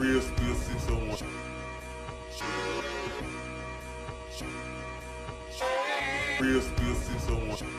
Real Spill 601. Real Spill 601.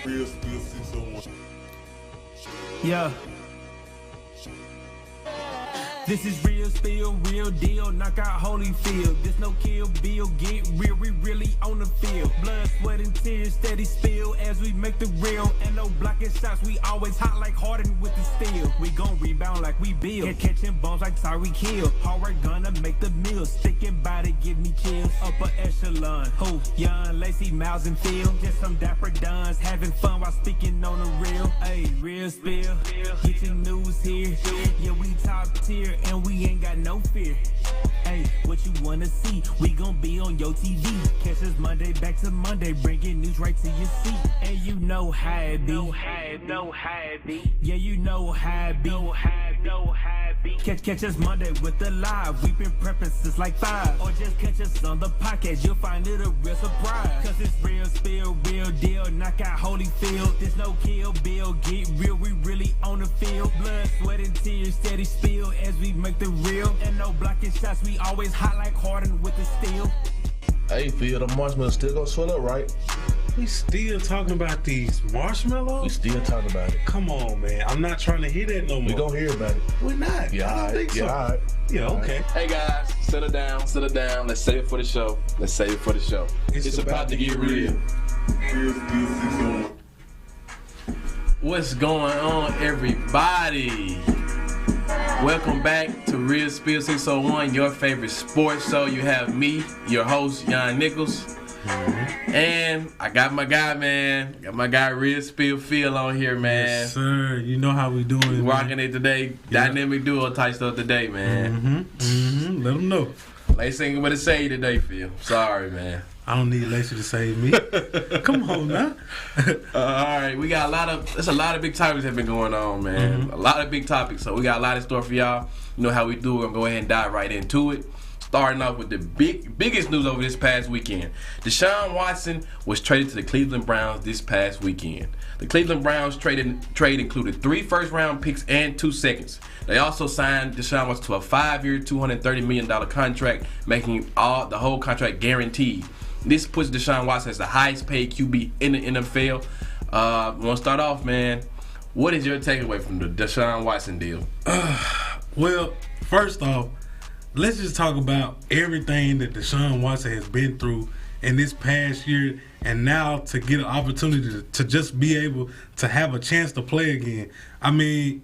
Real Spill 601. Yeah. This is real spill, real deal, knockout Holyfield. This no kill bill, get real, we really on the field. Blood, sweat, and tears, steady spill as we make the real. And no blocking shots, we always hot like Harden with the steel. We gon' rebound like we build, catching bombs like Tyreek Hill. Hard work gonna make the meal, sticking by to give me chills. Upper echelon, who? Young, lacy, Miles and Phil. Just some dapper duns, having fun while speaking on the real. Ayy, real spill, get your news here. Yeah, we top tier. And we ain't got no fear. Hey, what you wanna see? We gon' be on your TV. Catch us Monday back to Monday, bringing news right to your seat. And you know how it be. Yeah, you know how it be. Catch us Monday with the live. We've been prepping since like 5. Or just catch us on the podcast. You'll find it a real surprise. Cause it's real spill, real deal. Knockout Holyfield. There's no kill bill. Get real, we really on the field. Blood, sweat, and tears, steady spill as we make the real. And no blocking shots, we always hot like Harden with the steel. Hey, Phil, the marshmallow still gonna swell up, right? We still talking about these marshmallows? We still talking about it. Come on, man. I'm not trying to hear that no more. We gonna hear about it. We're not. Yeah, I don't think so. all right. Yeah, okay. Hey guys, settle down. Let's save it for the show. It's about to get real. Real Spill 601. What's going on, everybody? Welcome back to Real Spill 601, your favorite sports show. You have me, your host, Young Nichols. And I got my guy, man. Got my guy, Real Spill Phil, on here, man. Yes, sir. You know how we doing, Rocking man. it today. Yeah. Dynamic duo type stuff today, man. Let them know. They singing what to say today, Phil. Sorry, man. I don't need Lacey to save me. Come on now. All right, there's a lot of big topics that have been going on, man. A lot of big topics. So we got a lot in store for y'all. You know how we do. We're going to go ahead and dive right into it. Starting off with the biggest news over this past weekend. Deshaun Watson was traded to the Cleveland Browns this past weekend. The Cleveland Browns trade included 3 first-round picks and 2 seconds. They also signed Deshaun Watson to a 5-year, $230 million contract, making the whole contract guaranteed. This puts Deshaun Watson as the highest-paid QB in the NFL. Want to start off, man. What is your takeaway from the Deshaun Watson deal? Well, first off, let's just talk about everything that Deshaun Watson has been through in this past year, and now to get an opportunity to just be able to have a chance to play again. I mean,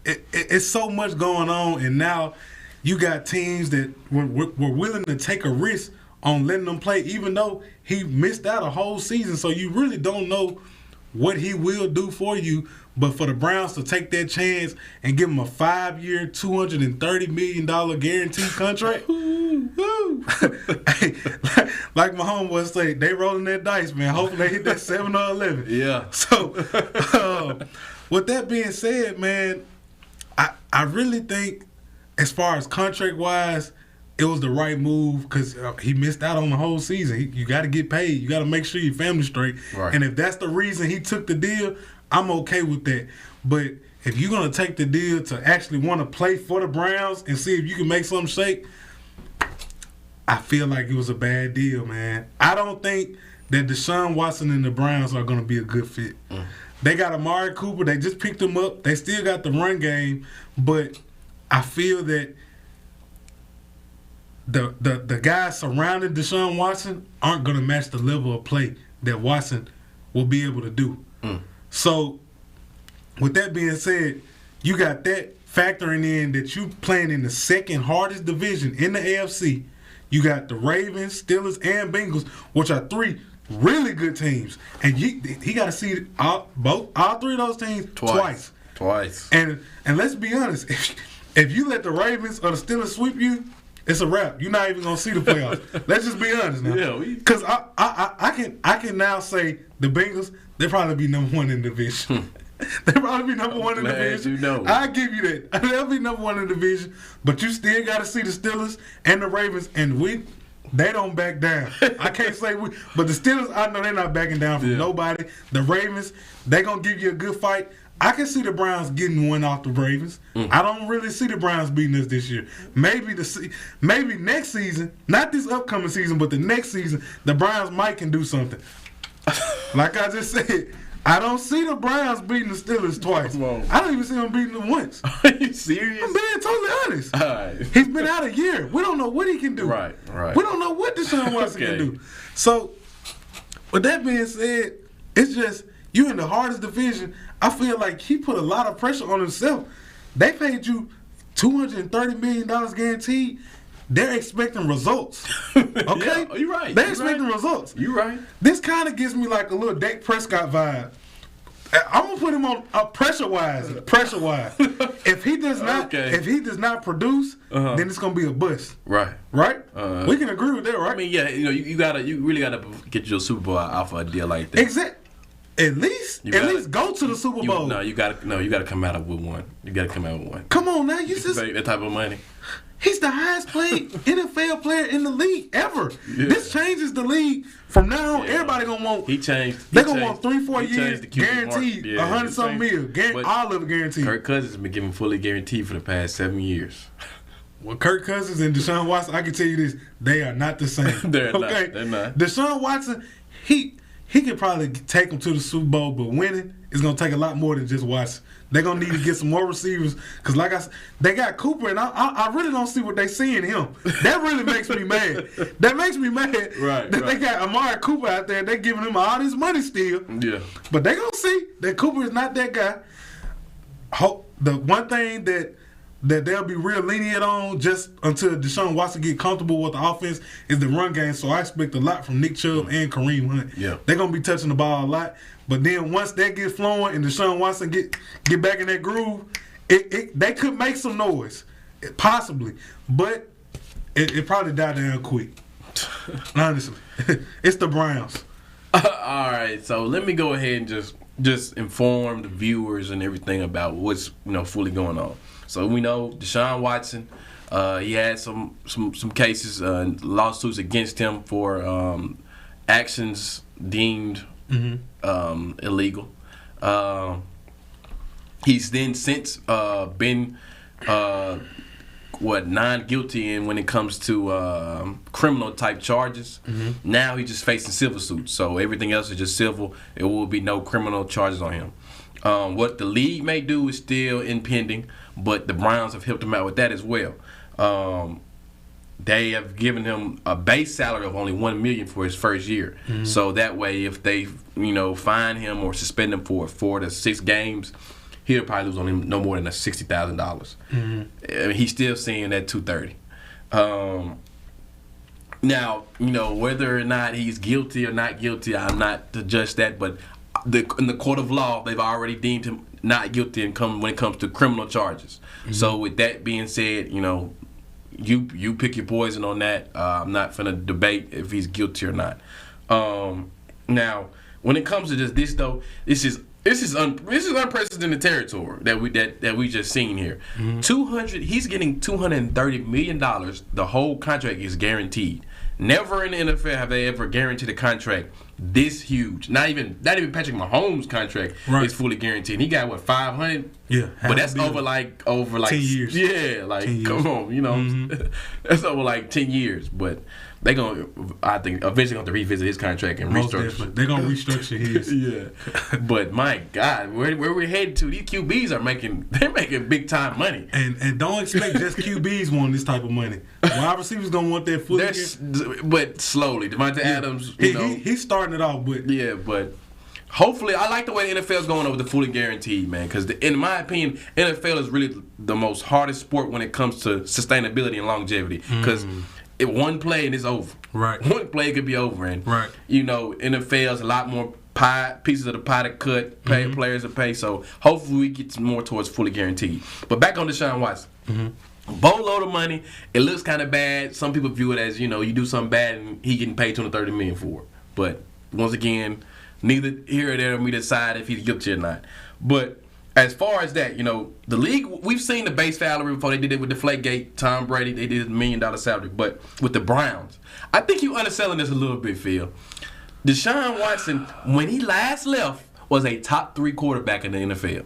it's so much going on, and now you got teams that were willing to take a risk on letting them play, even though he missed out a whole season. So you really don't know what he will do for you. But for the Browns to take that chance and give him a 5-year, $230 million guaranteed contract, hey, like my homeboys say, they rolling that dice, man. Hopefully they hit that 7 or 11. Yeah. So, with that being said, man, I really think as far as contract-wise, it was the right move because he missed out on the whole season. You got to get paid. You got to make sure your family's straight. Right. And if that's the reason he took the deal, I'm okay with that. But if you're going to take the deal to actually want to play for the Browns and see if you can make something shake, I feel like it was a bad deal, man. I don't think that Deshaun Watson and the Browns are going to be a good fit. They got Amari Cooper. They just picked him up. They still got the run game. But I feel that the guys surrounding Deshaun Watson aren't going to match the level of play that Watson will be able to do. So, with that being said, you got that factoring in that you playing in the second hardest division in the AFC. You got the Ravens, Steelers, and Bengals, which are 3 really good teams. And he got to see all 3 of those teams twice. And let's be honest, if you let the Ravens or the Steelers sweep you, it's a wrap. You're not even gonna see the playoffs. Let's just be honest now. Yeah, because I can now say the Bengals, they'll probably be number 1 in the division. They'll probably be number 1 in the division. You know. I give you that. They'll be number 1 in the division. But you still got to see the Steelers and the Ravens, and they don't back down. I can't say but the Steelers, I know they're not backing down from nobody. The Ravens, they're gonna give you a good fight. I can see the Browns getting one off the Ravens. I don't really see the Browns beating us this year. Maybe next season, not this upcoming season, but the next season, the Browns might can do something. Like I just said, I don't see the Browns beating the Steelers twice. I don't even see them beating them once. Are you serious? I'm being totally honest. All right. He's been out a year. We don't know what he can do. Right. We don't know what Deshaun Watson can do. So, with that being said, it's just you in the hardest division. I feel like he put a lot of pressure on himself. They paid you $230 million guaranteed. They're expecting results. Okay? Yeah, you're right. They're expecting results. You're right. This kind of gives me like a little Dak Prescott vibe. I'm gonna put him on pressure wise. If he does not produce, then it's gonna be a bust. Right. We can agree with that, right? I mean, yeah, you really gotta get your Super Bowl off of a deal like that. Exactly. At least go to the Super Bowl. You gotta come out with one. You gotta come out with one. Come on now, you just that type of money. He's the highest paid NFL player in the league ever. Yeah. This changes the league from now on. Yeah. Everybody gonna want. They're gonna want 3-4 years guaranteed, $100-something million, all of it guaranteed. Kirk Cousins has been given fully guaranteed for the past 7 years. Well, Kirk Cousins and Deshaun Watson, I can tell you this: they are not the same. They're not. Deshaun Watson, he he could probably take them to the Super Bowl, but winning is gonna take a lot more than just watching. They're gonna need to get some more receivers because, like I said, they got Cooper, and I really don't see what they see in him. That really makes me mad. That makes me mad. Right. They got Amari Cooper out there. They're giving him all this money still. Yeah. But they gonna see that Cooper is not that guy. The one thing that they'll be real lenient on just until Deshaun Watson get comfortable with the offense is the run game. So I expect a lot from Nick Chubb and Kareem Hunt. Yeah. They're gonna be touching the ball a lot. But then once that gets flowing and Deshaun Watson get back in that groove, they could make some noise, possibly. But it probably die down quick. Honestly, it's the Browns. All right, so let me go ahead and just inform the viewers and everything about what's fully going on. So we know Deshaun Watson, he had some cases, lawsuits against him for actions deemed illegal. He's then since been non-guilty in when it comes to criminal type charges. Now he's just facing civil suits, so everything else is just civil. There will be no criminal charges on him. What the league may do is still impending, but the Browns have helped him out with that as well. They have given him a base salary of only $1 million for his first year. So that way, if they fine him or suspend him for 4 to 6 games, he'll probably lose only no more than $60,000. I mean, he's still seeing that $230,000. Now, whether or not he's guilty or not guilty, I'm not to judge that, but in the court of law, they've already deemed him not guilty when it comes to criminal charges. So with that being said, you pick your poison on that. I'm not finna debate if he's guilty or not. Now, when it comes to this though, this is unprecedented territory that we just seen here. He's getting $230 million. The whole contract is guaranteed. Never in the NFL have they ever guaranteed a contract this huge. Not even Patrick Mahomes' contract is fully guaranteed. He got 500. Yeah, but that's over like 10 years. Yeah, like 10 years. Come on, that's over like 10 years. But they I think eventually gonna have to revisit his contract and restructure. They're gonna restructure his. Yeah, but my God, where we're headed to? These QBs are making big time money. And don't expect just QBs want this type of money. Wide receivers gonna want that fully. But slowly, Devontae Adams. He's starting it off, but but hopefully, I like the way the NFL is going over the fully guaranteed, man. Because in my opinion, NFL is really the most hardest sport when it comes to sustainability and longevity. Because one play and it's over. Right. One play could be over, and NFL is a lot more pieces of the pie to cut, players to pay. So hopefully we get more towards fully guaranteed. But back on Deshaun Watson. Boatload of money. It looks kind of bad. Some people view it as you do something bad and he getting paid $230 million for it. But once again, neither here or there we decide if he's guilty or not. But as far as that, the league, we've seen the base salary before. They did it with Deflategate, Tom Brady. They did a $1 million salary. But with the Browns, I think you underselling this a little bit, Phil. Deshaun Watson, when he last left, was a top 3 quarterback in the NFL.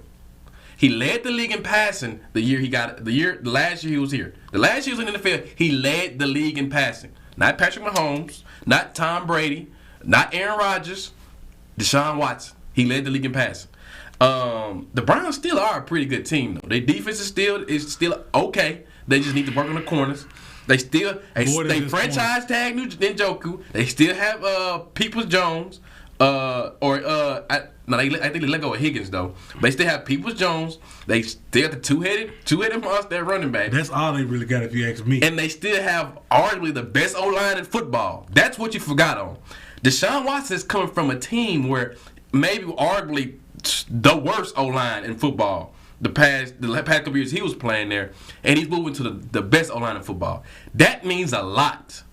He led the league in passing the last year he was here. The last year he was in the NFL, he led the league in passing. Not Patrick Mahomes, not Tom Brady, not Aaron Rodgers, Deshaun Watson. He led the league in passing. The Browns still are a pretty good team, though. Their defense is still okay. They just need to work on the corners. They franchise tag Njoku. They still have Peoples-Jones. I think they let go of Higgins though. But they still have Peoples-Jones. They still have the two-headed monster at running back. That's all they really got, if you ask me. And they still have arguably the best O-line in football. That's what you forgot on. Deshaun Watson is coming from a team where maybe arguably the worst O-line in football. The past couple years he was playing there, and he's moving to the best O-line in football. That means a lot.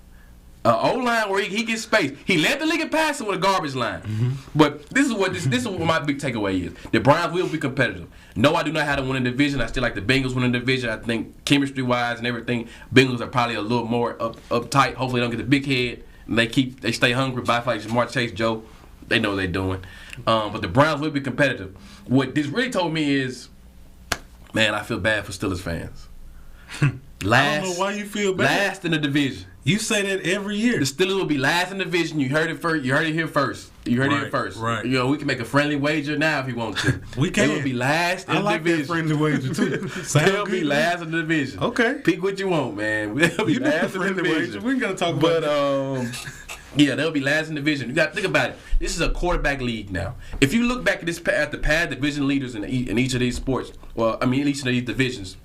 O-line where he gets space. He led the league in passing with a garbage line. But this is what my big takeaway is. The Browns will be competitive. No, I do not have to win a division. I still like the Bengals win a division. I think chemistry-wise and everything, Bengals are probably a little more uptight. Hopefully they don't get the big head. And they stay hungry. But I feel like Jamar Chase, Joe, they know what they're doing. But the Browns will be competitive. What this really told me is, man, I feel bad for Steelers fans. I don't know why you feel bad. Last in the division. You say that every year. The Steelers will be last in the division. You heard it first. You heard it here first. You heard it here first. Right. You know, we can make a friendly wager now if you want to. We can. They will be last in I the like division. that friendly wager too. They'll be last in the division. Okay. Pick what you want, man. They'll be You know last in the friendly division. wager. We ain't gonna talk about that. Yeah, they'll be last in the division. You got to think about it. This is a quarterback league now. If you look back at the past division leaders in each of these sports, each of these divisions,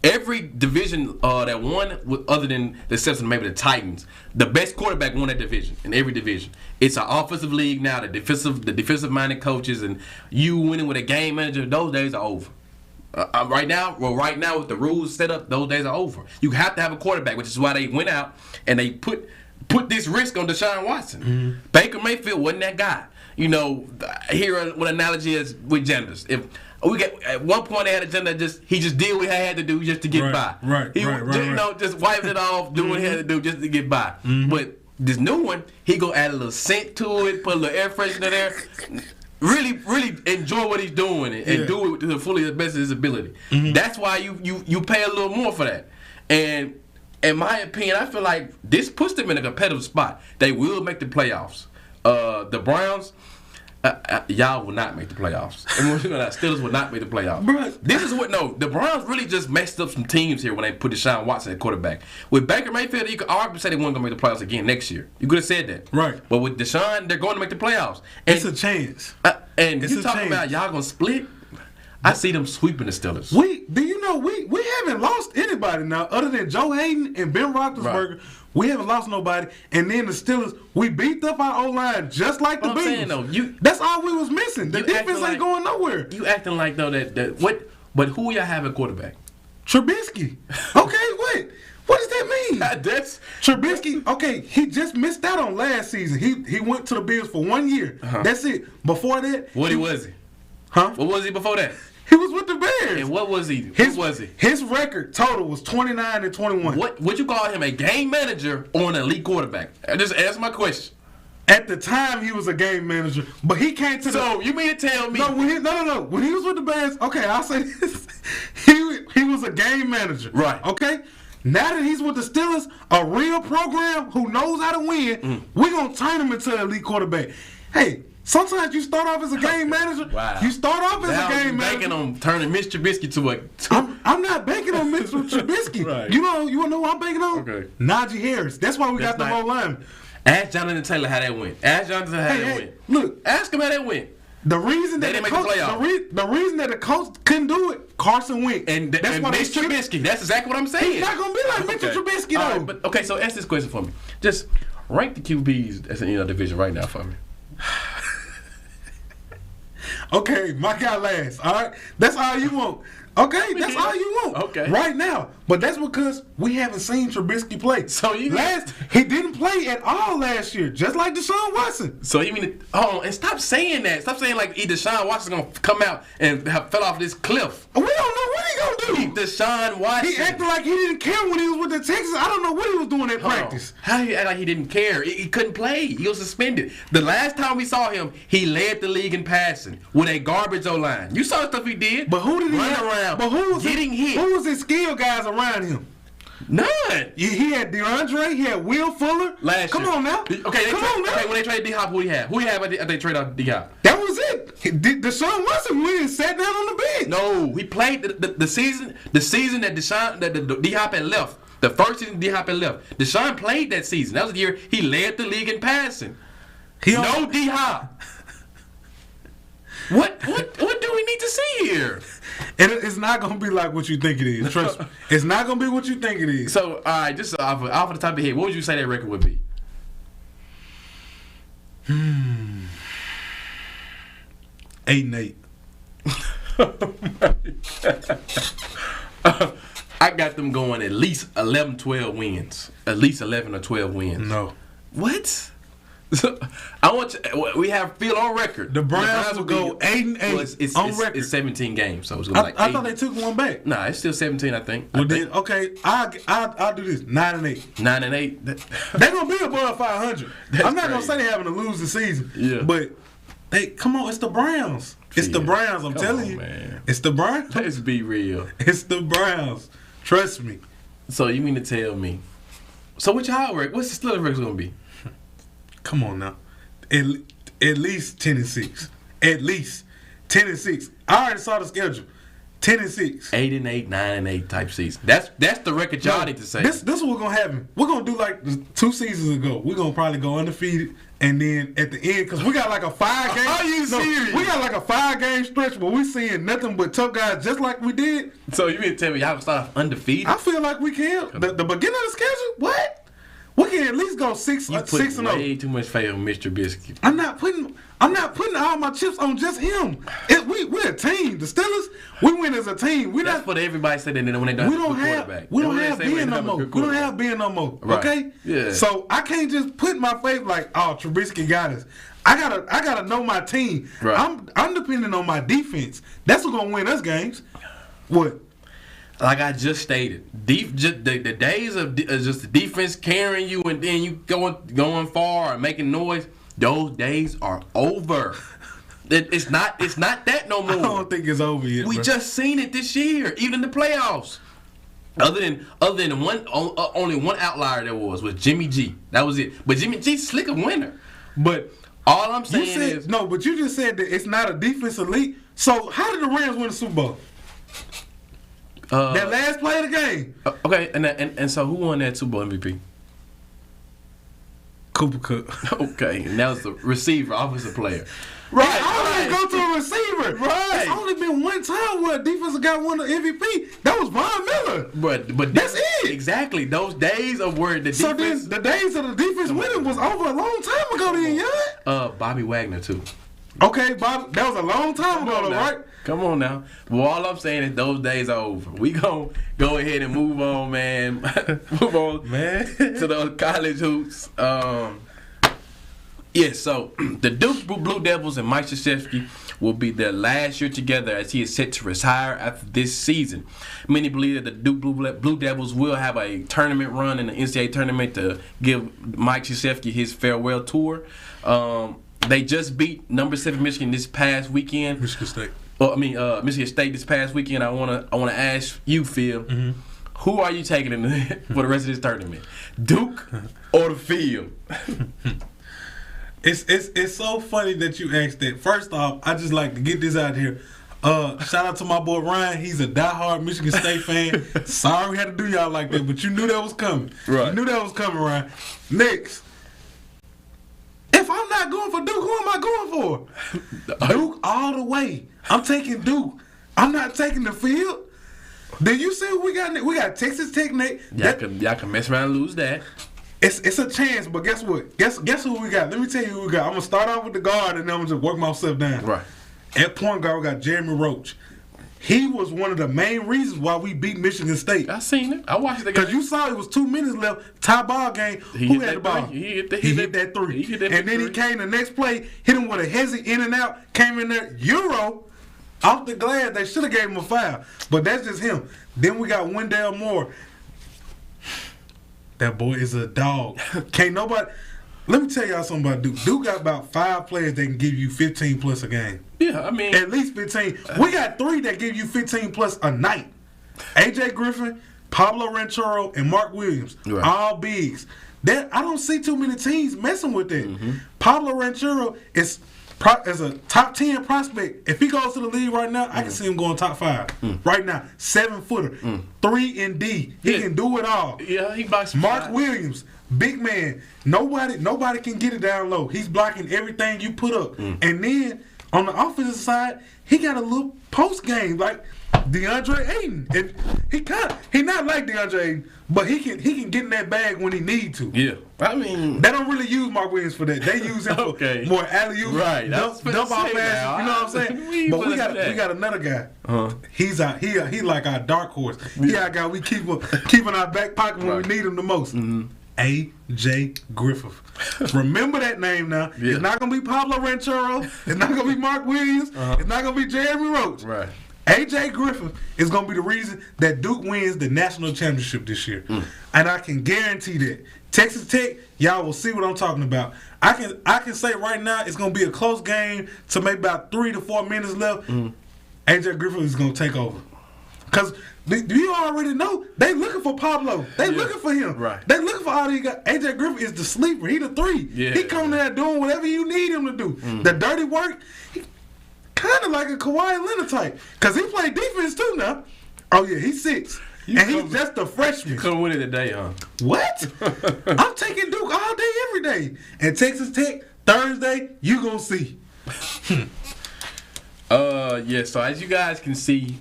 every division that won, other than the exception of maybe the Titans, the best quarterback won that division in every division. It's an offensive league now. The defensive minded coaches and you winning with a game manager, those days are over. Right now with the rules set up, those days are over. You have to have a quarterback, which is why they went out and they put this risk on Deshaun Watson. Mm-hmm. Baker Mayfield wasn't that guy. You know, here what analogy is with genders. If we get at one point they had a gender he just did what he had to do just to get by. Right. You know, just wiping it off, doing what he had to do just to get by. Mm-hmm. But this new one, he gonna add a little scent to it, put a little air freshener there. Really enjoy what he's doing and do it to the fully the best of his ability. Mm-hmm. That's why you pay a little more for that. And in my opinion, I feel like this puts them in a competitive spot. They will make the playoffs. The Browns, y'all will not make the playoffs. Steelers will not make the playoffs. The Browns really just messed up some teams here when they put Deshaun Watson at quarterback. With Baker Mayfield, you could arguably say they weren't going to make the playoffs again next year. You could have said that. Right. But with Deshaun, they're going to make the playoffs. And, it's a chance. And you talking about y'all going to split? I see them sweeping the Steelers. We haven't lost anybody now other than Joe Hayden and Ben Roethlisberger. Right. We haven't lost nobody. And then the Steelers, we beat up our O-line just like the Bengals. That's all we was missing. The defense ain't going nowhere. You acting like though that but who y'all have at quarterback? Trubisky. Okay, what? What does that mean? That's Trubisky. Okay, he just missed out on last season. He went to the Bills for 1 year. Uh-huh. That's it. Before that, what was he? Huh? What was he before that? He was with the Bears. And what was he? His record total was 29-21. What would you call him, a game manager or an elite quarterback? Just answer my question. At the time, he was a game manager, but he came to So you mean to tell me? No. When he was with the Bears, okay, I'll say this. He was a game manager. Right. Okay? Now that he's with the Steelers, a real program who knows how to win, we're going to turn him into an elite quarterback. Hey, sometimes you start off as a game manager. Wow. You start off as a game manager. Banking on turning Mitch Trubisky to a. I'm not banking on Mitch Trubisky. Right. You want to know who I'm banking on? Okay. Najee Harris. That's why we got the whole line. Ask Jonathan Taylor how that went. Ask Jonathan how that went. Look, ask him how that went. The reason that the reason that the coach couldn't do it, Carson Wentz, that's why Mitch Trubisky. That's exactly what I'm saying. He's not gonna be like Mitch Trubisky though. Right, but okay, so ask this question for me. Just rank the QBs that's in the division right now for me. Okay, my guy last. All right, that's all you want. Okay, that's all you want. Okay, right now, but that's because we haven't seen Trubisky play. So he didn't play at all last year, just like Deshaun Watson. So you mean and stop saying that. Stop saying like Deshaun Watson's gonna come out and fell off this cliff. We don't know what he gonna do. Deshaun Watson. He acted like he didn't care when he was with the Texans. I don't know what he was doing at practice. How do you act like he didn't care? He couldn't play. He was suspended. The last time we saw him, he led the league in passing with a garbage O-line. You saw the stuff he did. But who did he run have around? But who was getting hit? Who was his skill guys around him? None. He had DeAndre. He had Will Fuller. Last year. Come on now. Okay, when they traded D-Hop, who he had? Who he had after they traded out D-Hop? That was it. Deshaun Watson went and sat down on the bench. No, he played the season that D-Hop had left. The first season D-Hop had left. Deshaun played that season. That was the year he led the league in passing. No D-Hop. What do we need to see here? And it's not gonna be like what you think it is. Trust me, it's not gonna be what you think it is. So, all right, just off the top of your head, what would you say that record would be? 8-8. I got them going at least 11, 12 wins. At least 11 or 12 wins. No. What? I want you, we have field on record. The Browns will go 8-8 on record. It's 17 games, so it's going to be like 8. I thought they took one back. Nah, it's still 17, I think. Well, then, okay, I'll do this. 9-8. 9-8. They're going to be above 500. I'm not going to say they're having a losing season. Yeah. But, come on, it's the Browns. It's the Browns, I'm telling you. Man. It's the Browns. Let's be real. It's the Browns. Trust me. So you mean to tell me? So what's the Steelers record gonna be? Come on now. At least 10-6. At least 10-6. I already saw the schedule. 10-6. 8-8, 9-8 type season. That's the record y'all need to say. This is what's gonna happen. We're gonna do like 2 seasons ago. We're gonna probably go undefeated, and then at the end, because we got like a 5 game. Are you serious? We got like a 5 game stretch where we seeing nothing but tough guys, just like we did. So you mean to tell me y'all gonna start off undefeated? I feel like we can. The beginning of the schedule, what? We can at least go 6 You and put 0. way too much faith on Mr. Biscuit. I'm not putting all my chips on just him. We're a team. The Steelers, we win as a team. That's what everybody said when they don't We don't have Ben no more. We don't have Ben no more. Right. Okay? Yeah. So I can't just put my faith like, oh, Trubisky got us. I gotta know my team. Right. I'm depending on my defense. That's what's gonna win us games. What? Like I just stated, the days of just the defense carrying you and then you going far and making noise, those days are over. It's not that no more. I don't think it's over yet. We just seen it this year, even in the playoffs. Other than only one outlier there was Jimmy G. That was it. But Jimmy G's slick a winner. But all I'm saying is no. But you just said that it's not a defensive league. So how did the Rams win the Super Bowl? That last play of the game. Okay, and so who won that Super Bowl MVP? Cooper Kupp. Okay, and that was the receiver, offensive player. Right. I always go to a receiver. Right. It's only been one time where a defensive guy won the MVP. That was Von Miller. But that's it. Exactly. Those days of where the defense. So then the days of the defense winning was over a long time ago then, yeah? Bobby Wagner too. Okay, Bob, that was a long time ago, though, right? Come on now. Well, all I'm saying is those days are over. We gon' go ahead and move on, man. Move on, man, to those college hoops. So the Duke Blue Devils and Mike Krzyzewski will be their last year together as he is set to retire after this season. Many believe that the Duke Blue Devils will have a tournament run in the NCAA tournament to give Mike Krzyzewski his farewell tour. They just beat number 7 Michigan this past weekend. Michigan State. Michigan State this past weekend. I wanna ask you, Phil, who are you taking for the rest of this tournament? Duke or the field? It's so funny that you asked that. First off, I just like to get this out here. Shout out to my boy Ryan. He's a diehard Michigan State fan. Sorry we had to do y'all like that, but you knew that was coming. Right. You knew that was coming, Ryan. Next. If I'm not going for Duke, who am I going for? Duke all the way. I'm taking Duke. I'm not taking the field. Did you see what we got? We got Texas Tech. Y'all can mess around and lose that. It's a chance, but guess what? Guess who we got? Let me tell you who we got. I'm gonna start off with the guard, and then I'm gonna just work myself down. Right. At point guard, we got Jeremy Roach. He was one of the main reasons why we beat Michigan State. I seen it. I watched the game. Because you saw it was 2 minutes left, tie ball game. Who had the ball? He hit that three. And then he came the next play, hit him with a hezzy in and out, came in there, Euro, off the glass. They should have gave him a foul. But that's just him. Then we got Wendell Moore. That boy is a dog. Can't nobody... Let me tell y'all something about Duke. Duke got about 5 players that can give you 15 plus a game. Yeah, I mean... At least 15. We got 3 that give you 15 plus a night. A.J. Griffin, Pablo Ranchero, and Mark Williams. Right. All bigs. I don't see too many teams messing with that. Pablo Ranchero is a top 10 prospect. If he goes to the league right now, I can see him going top 5. Right now. 7-footer. 3 and D. He can do it all. Yeah, he blocks. Mark Williams. Big man. Nobody can get it down low. He's blocking everything you put up. And then on the offensive side, he got a little post game like DeAndre Ayton. He not like DeAndre Ayton, but he can get in that bag when he need to. Yeah, I mean they don't really use Mark Williams for that. They use him for more alley-oop, right? Dump off passes. You know what I'm saying? But we got another guy. He's out. He like our dark horse. He our guy we keep in our back pocket when we need him the most. A.J. Griffith. Remember that name now. Yeah. It's not going to be Pablo Ranchero. It's not going to be Mark Williams. It's not going to be Jeremy Roach. Right. A.J. Griffith is going to be the reason that Duke wins the national championship this year. And I can guarantee that. Texas Tech, y'all will see what I'm talking about. I can say right now it's going to be a close game to maybe about 3 to 4 minutes left. A.J. Griffith is going to take over. Because you already know they looking for Pablo. They looking for him. Right. They looking for all these guys. AJ Griffin is the sleeper. He the 3. Yeah. He coming there doing whatever you need him to do. The dirty work, kind of like a Kawhi Leonard type. Because he play defense too now. Oh, yeah, he's 6. And he's just a freshman. Couldn't win it today, huh? What? I'm taking Duke all day, every day. And Texas Tech, Thursday, you gonna see. Yeah, so as you guys can see,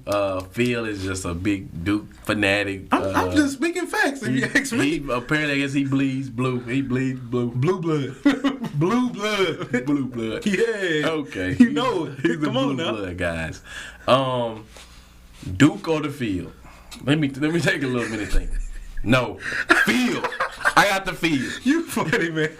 Phil is just a big Duke fanatic. I'm just speaking facts if you ask me. Apparently, I guess he bleeds blue. He bleeds blue. Blue blood. Blue blood. Blue blood. Yeah. Okay. You know it. He's Come a on blue now. blood, guys. Duke or the field? Let me take a little minute think. No. Field. I got the field. You funny, man.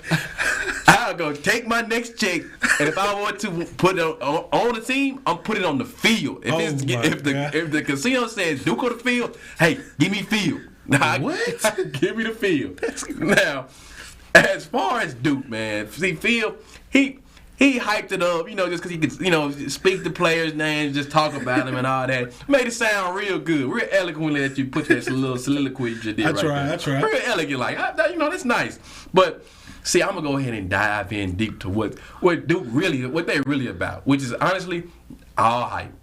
I'll go take my next check, and if I want to put it on the team, I'm putting it on the field. If the casino says Duke on the field, hey, give me field. Now, What? Give me the field. Now, as far as Duke, man, see, Phil, he hyped it up, just because he could, speak the players' names, just talk about them and all that. Made it sound real good, real eloquently that you put that little soliloquy you just did I tried. Real elegant, like, that's nice. But, see, I'm going to go ahead and dive in deep to what Duke really, what they're really about, which is honestly all hype.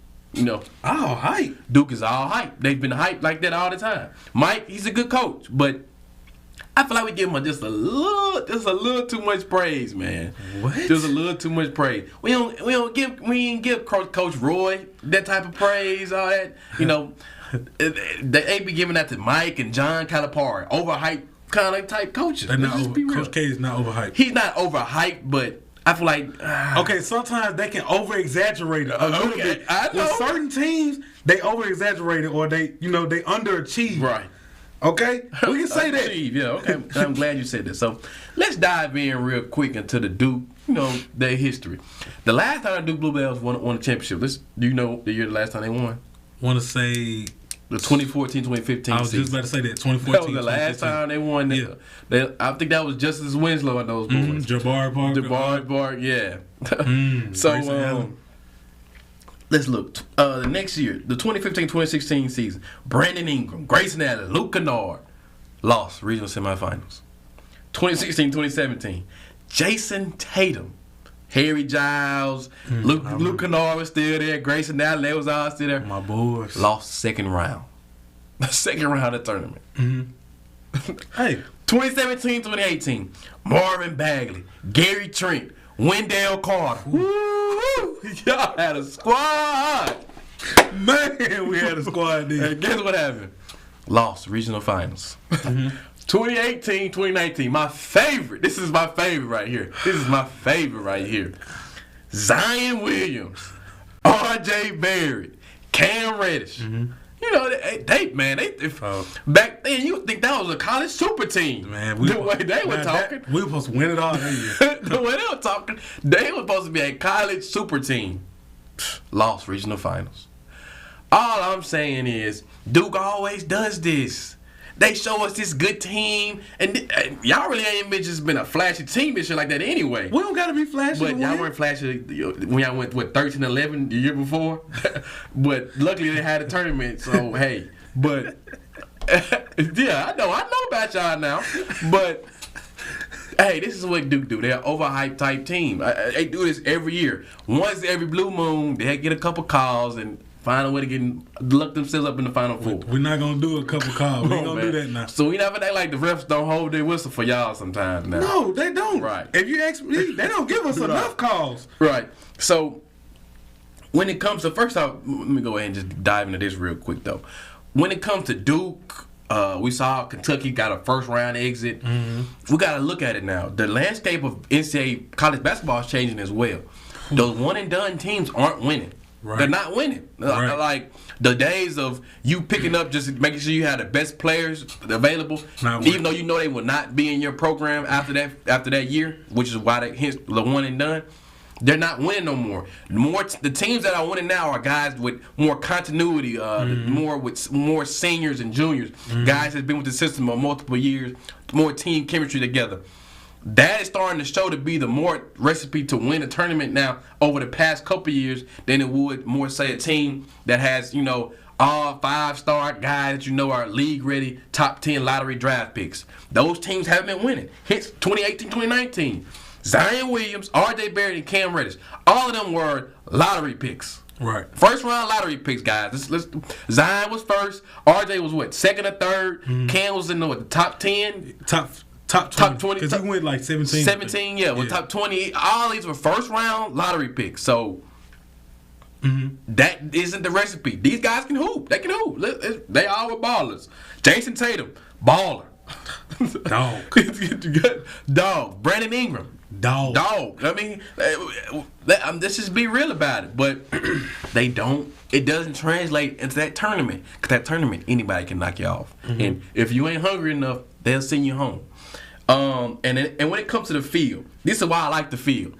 All hype. Duke is all hype. They've been hyped like that all the time. Mike, he's a good coach, but I feel like we give him just a little too much praise, man. What? Just a little too much praise. We ain't give Coach Roy that type of praise, all that. They be giving that to Mike and John Calipari, overhyped kind of type coaches. Coach K is not overhyped. He's not overhyped, but I feel like okay, sometimes they can over-exaggerate it a little bit. I know. With certain teams, they over-exaggerate it or they underachieve. Right. Okay? We can say that. Yeah, okay. I'm glad you said that. So let's dive in real quick into the Duke, their history. The last time the Duke Blue Bells won a championship, do you know the year the last time they won? Want to say the 2014-2015 I was season. just about to say that. 2014. That was the last time they won. Yeah. I think that was Justice Winslow and those boys. Jabari Parker. Jabari Parker, yeah. So let's look. The next year, the 2015-2016 season, Brandon Ingram, Grayson Allen, Luke Kennard lost regional semifinals. 2016-2017, Jason Tatum, Harry Giles, Luke Kennard was still there, Grayson Allen, they was all still there. My boys. Lost second round. The second round of the tournament. Hey. 2017-2018, Marvin Bagley, Gary Trent, Wendell Carter. Woo! Y'all had a squad. Man, we had a squad there. And guess what happened? Lost regional finals. 2018-2019, my favorite. This is my favorite right here. Zion Williams, R.J. Barrett, Cam Reddish. Back then you would think that was a college super team. Man, the way they were talking. We were supposed to win it all that year. The way they were talking, they were supposed to be a college super team. Lost regional finals. All I'm saying is Duke always does this. They show us this good team, and y'all really ain't just been a flashy team and shit like that anyway. We don't gotta be flashy. But y'all weren't flashy when y'all went 13-11 the year before. But luckily they had a tournament, so hey. But yeah, I know about y'all now. But hey, this is what Duke do. They're an overhyped type team. They do this every year. Once every blue moon, they get a couple calls and find a way to look themselves up in the Final Four. We're not going to do a couple calls. We ain't going to do that now. So we never act like the refs don't hold their whistle for y'all sometimes now. No, they don't. Right. If you ask me, they don't give us enough calls. Right. So when it comes to, first off, let me go ahead and just dive into this real quick, though. When it comes to Duke, we saw Kentucky got a first-round exit. We got to look at it now. The landscape of NCAA college basketball is changing as well. Those one-and-done teams aren't winning. Right. They're not winning. Right. Like the days of you picking up, just making sure you have the best players available, even though you know they will not be in your program after that year, which is why hence the one and done. They're not winning no more. The teams that are winning now are guys with more continuity, more seniors and juniors, guys that's been with the system for multiple years, more team chemistry together. That is starting to show to be the more recipe to win a tournament now over the past couple of years than it would more say a team that has, all 5-star guys that you know are league-ready, top 10 lottery draft picks. Those teams haven't been winning. Hence 2018, 2019. Zion Williams, R.J. Barrett, and Cam Reddish. All of them were lottery picks. Right. First round lottery picks, guys. Zion was first. R.J. was what, second or third? Cam was in the top 10? Top 20. Because he went like 17. 17, yeah. Well, top 20. All these were first round lottery picks. So that isn't the recipe. These guys can hoop. They can hoop. They all were ballers. Jason Tatum, baller. Dog. Dog. Brandon Ingram. Dog. I mean, let's just be real about it. But they don't. It doesn't translate into that tournament. Because that tournament, anybody can knock you off. And if you ain't hungry enough, they'll send you home. And when it comes to the field, this is why I like the field.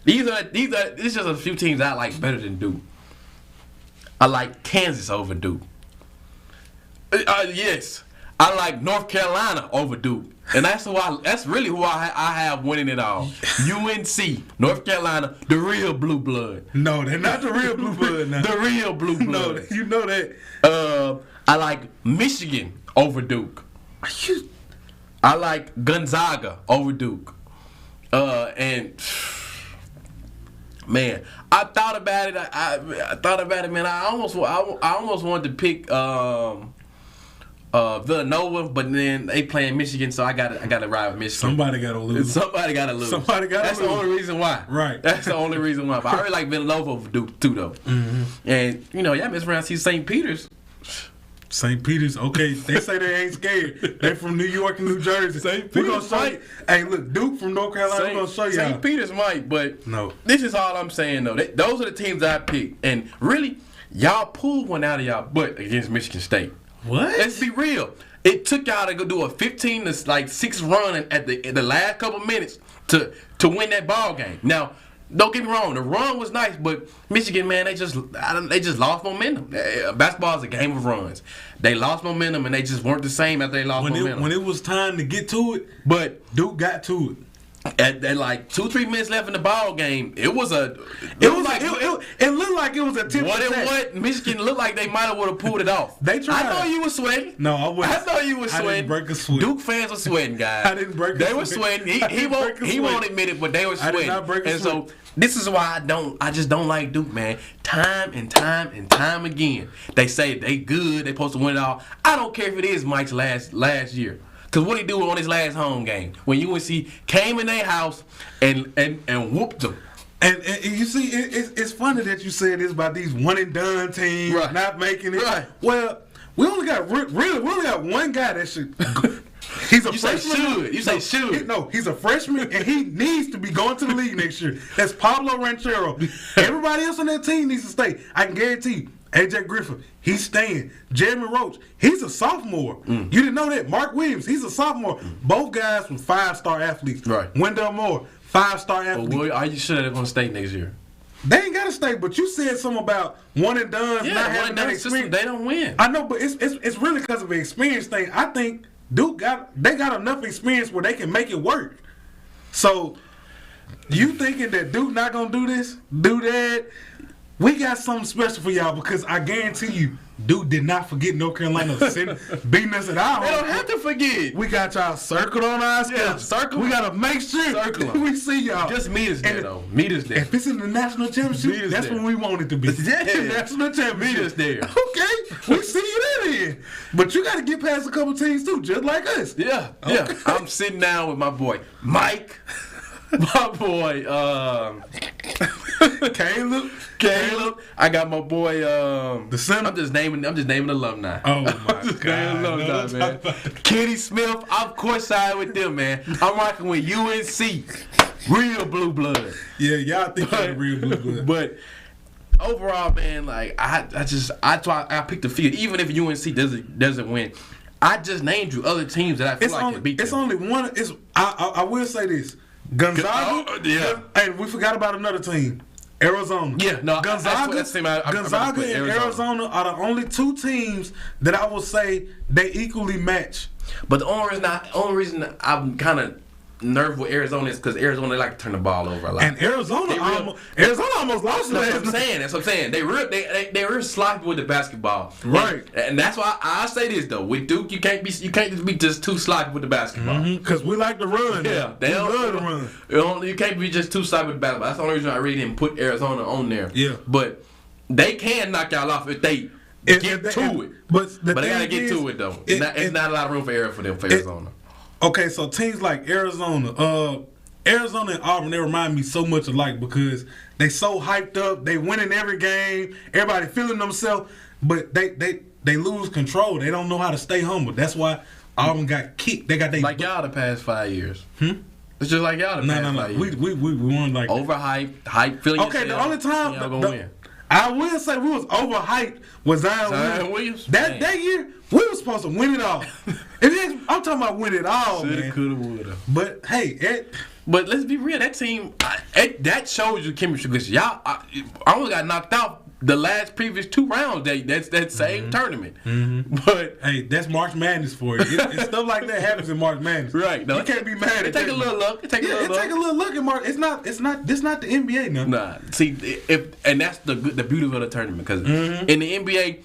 This is just a few teams I like better than Duke. I like Kansas over Duke. Yes, I like North Carolina over Duke, and that's really who I have winning it all. UNC, North Carolina, the real blue blood. No, they're not the real blue blood now. The real blue blood. No, you know that. I like Michigan over Duke. I like Gonzaga over Duke. And man, I thought about it. I thought about it, man. I almost wanted to pick Villanova, but then they playing Michigan, so I got to ride with Michigan. Somebody got to lose. That's the only reason why. Right. That's the only reason why. But I really like Villanova over Duke too, though. And y'all mess around, see St. Peter's. St. Peter's, okay. They say they ain't scared. They from New York and New Jersey. St. We're gonna Peter's show you. Hey, look, Duke from North Carolina. We're gonna show you. St. Peter's might, but no. This is all I'm saying though. Those are the teams I picked, and really, y'all pulled one out of y'all butt against Michigan State. What? Let's be real. It took y'all to go do a 15 to 6 run at the last couple minutes to win that ball game. Now, don't get me wrong, the run was nice, but Michigan, man, they just lost momentum. Basketball is a game of runs. They lost momentum, and they just weren't the same after they lost momentum. When it was time to get to it, but Duke got to it. At like 2-3 minutes left in the ball game, it looked like it was a tip. What Michigan looked like they might have would have pulled it off. They tried. I know you were sweating. No, I wasn't. I know you were sweating. I didn't break a sweat. Duke fans were sweating, guys. I didn't break a sweat. They were sweating. He won't admit it, but they were sweating. I did not break a sweat. So this is why I just don't like Duke, man. Time and time again, they say they good. They supposed to win it all. I don't care if it is Mike's last year. Because what he do on his last home game when UNC came in their house and whooped them. And you see, it's funny that you said this about these one and done teams not making it. Right. Well, we only got one guy that should. He's a freshman. You say should. No, he's a freshman and he needs to be going to the league next year. That's Pablo Ranchero. Everybody else on that team needs to stay. I can guarantee you. AJ Griffin, he's staying. Jeremy Roach, he's a sophomore. You didn't know that. Mark Williams, he's a sophomore. Both guys were 5-star athletes. Right. Wendell Moore, 5-star athlete. Well, are you sure they're going to stay next year? They ain't got to stay, but you said something about one and done. Yeah, not having that system, experience. they don't win. I know, but it's really because of an experience thing. I think Duke got enough experience where they can make it work. So, you thinking that Duke not going to do this, do that? We got something special for y'all because I guarantee you, Duke did not forget North Carolina beating us at our home. They don't have to forget. We got y'all circled on our schedule. Yeah, circle. We got to make sure we see y'all. Just meet us there, though. Meet us there. If it's in the national championship, that's when we want it to be. Yeah. National championship. Meet us there. Okay. We see you then. But you got to get past a couple teams, too, just like us. Yeah. Okay. Yeah. I'm sitting down with my boy, Mike. My boy, Caleb. I got my boy, the center. I'm just naming alumni. Oh my God, man. Kenny Smith. I'm courtside with them, man. I'm rocking with UNC, real blue blood. Yeah, y'all think they're real blue blood. But overall, man, like I picked the field. Even if UNC doesn't win, I just named you other teams that I feel can beat them. It's only one. I will say this. Gonzaga, and we forgot about another team, Arizona. Yeah, no, Gonzaga and Arizona are the only two teams that I will say they equally match. But the only reason I'm kind of nerve with Arizona is because Arizona like to turn the ball over a lot. And Arizona almost lost That's last what I'm night. saying. That's what I'm saying. They were sloppy with the basketball. Right. And that's why I say this though. With Duke, you can't just be just too sloppy with the basketball. Because we like to run. Yeah, we love to run. You can't be just too sloppy with the basketball. That's the only reason I really didn't put Arizona on there. Yeah. But they can knock y'all off if they get to it. But they gotta get to it though. It's not a lot of room for error for Arizona. Okay, so teams like Arizona and Auburn, they remind me so much alike because they so hyped up, they winning every game, everybody feeling themselves, but they lose control. They don't know how to stay humble. That's why Auburn got kicked. They got like y'all the past 5 years. It's just like y'all the past 5 years. We won like overhyped, hype, feeling. Okay, the only time gonna win. I will say we was overhyped was Zion Williams. That year, we was supposed to win it all. I'm talking about win it all, man. Coulda, woulda. But hey, but let's be real. That team, that shows you chemistry. Because y'all, I only got knocked out the previous 2 rounds. That same tournament. But hey, that's March Madness for you. It's stuff like that happens in March Madness. Right. No, you can't be mad at that. Take a little look. Take a little look at March. It's not the NBA now. Nah. See, and that's the beauty of the tournament because in the NBA.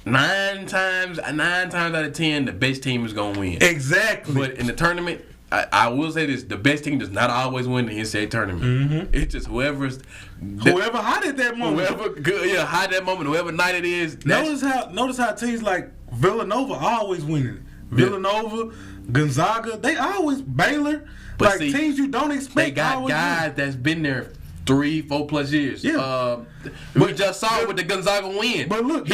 9 times out of 10, the best team is gonna win. Exactly. But in the tournament, I will say this: the best team does not always win the NCAA tournament. It's just whoever hot at that moment. Hot at that moment. Whoever night it is. Notice how teams like Villanova always winning. Villanova, Gonzaga, they always Baylor. But like see, teams you don't expect. They got guys that's been there 3-4 plus years. Yeah. We just saw it with the Gonzaga win. But look,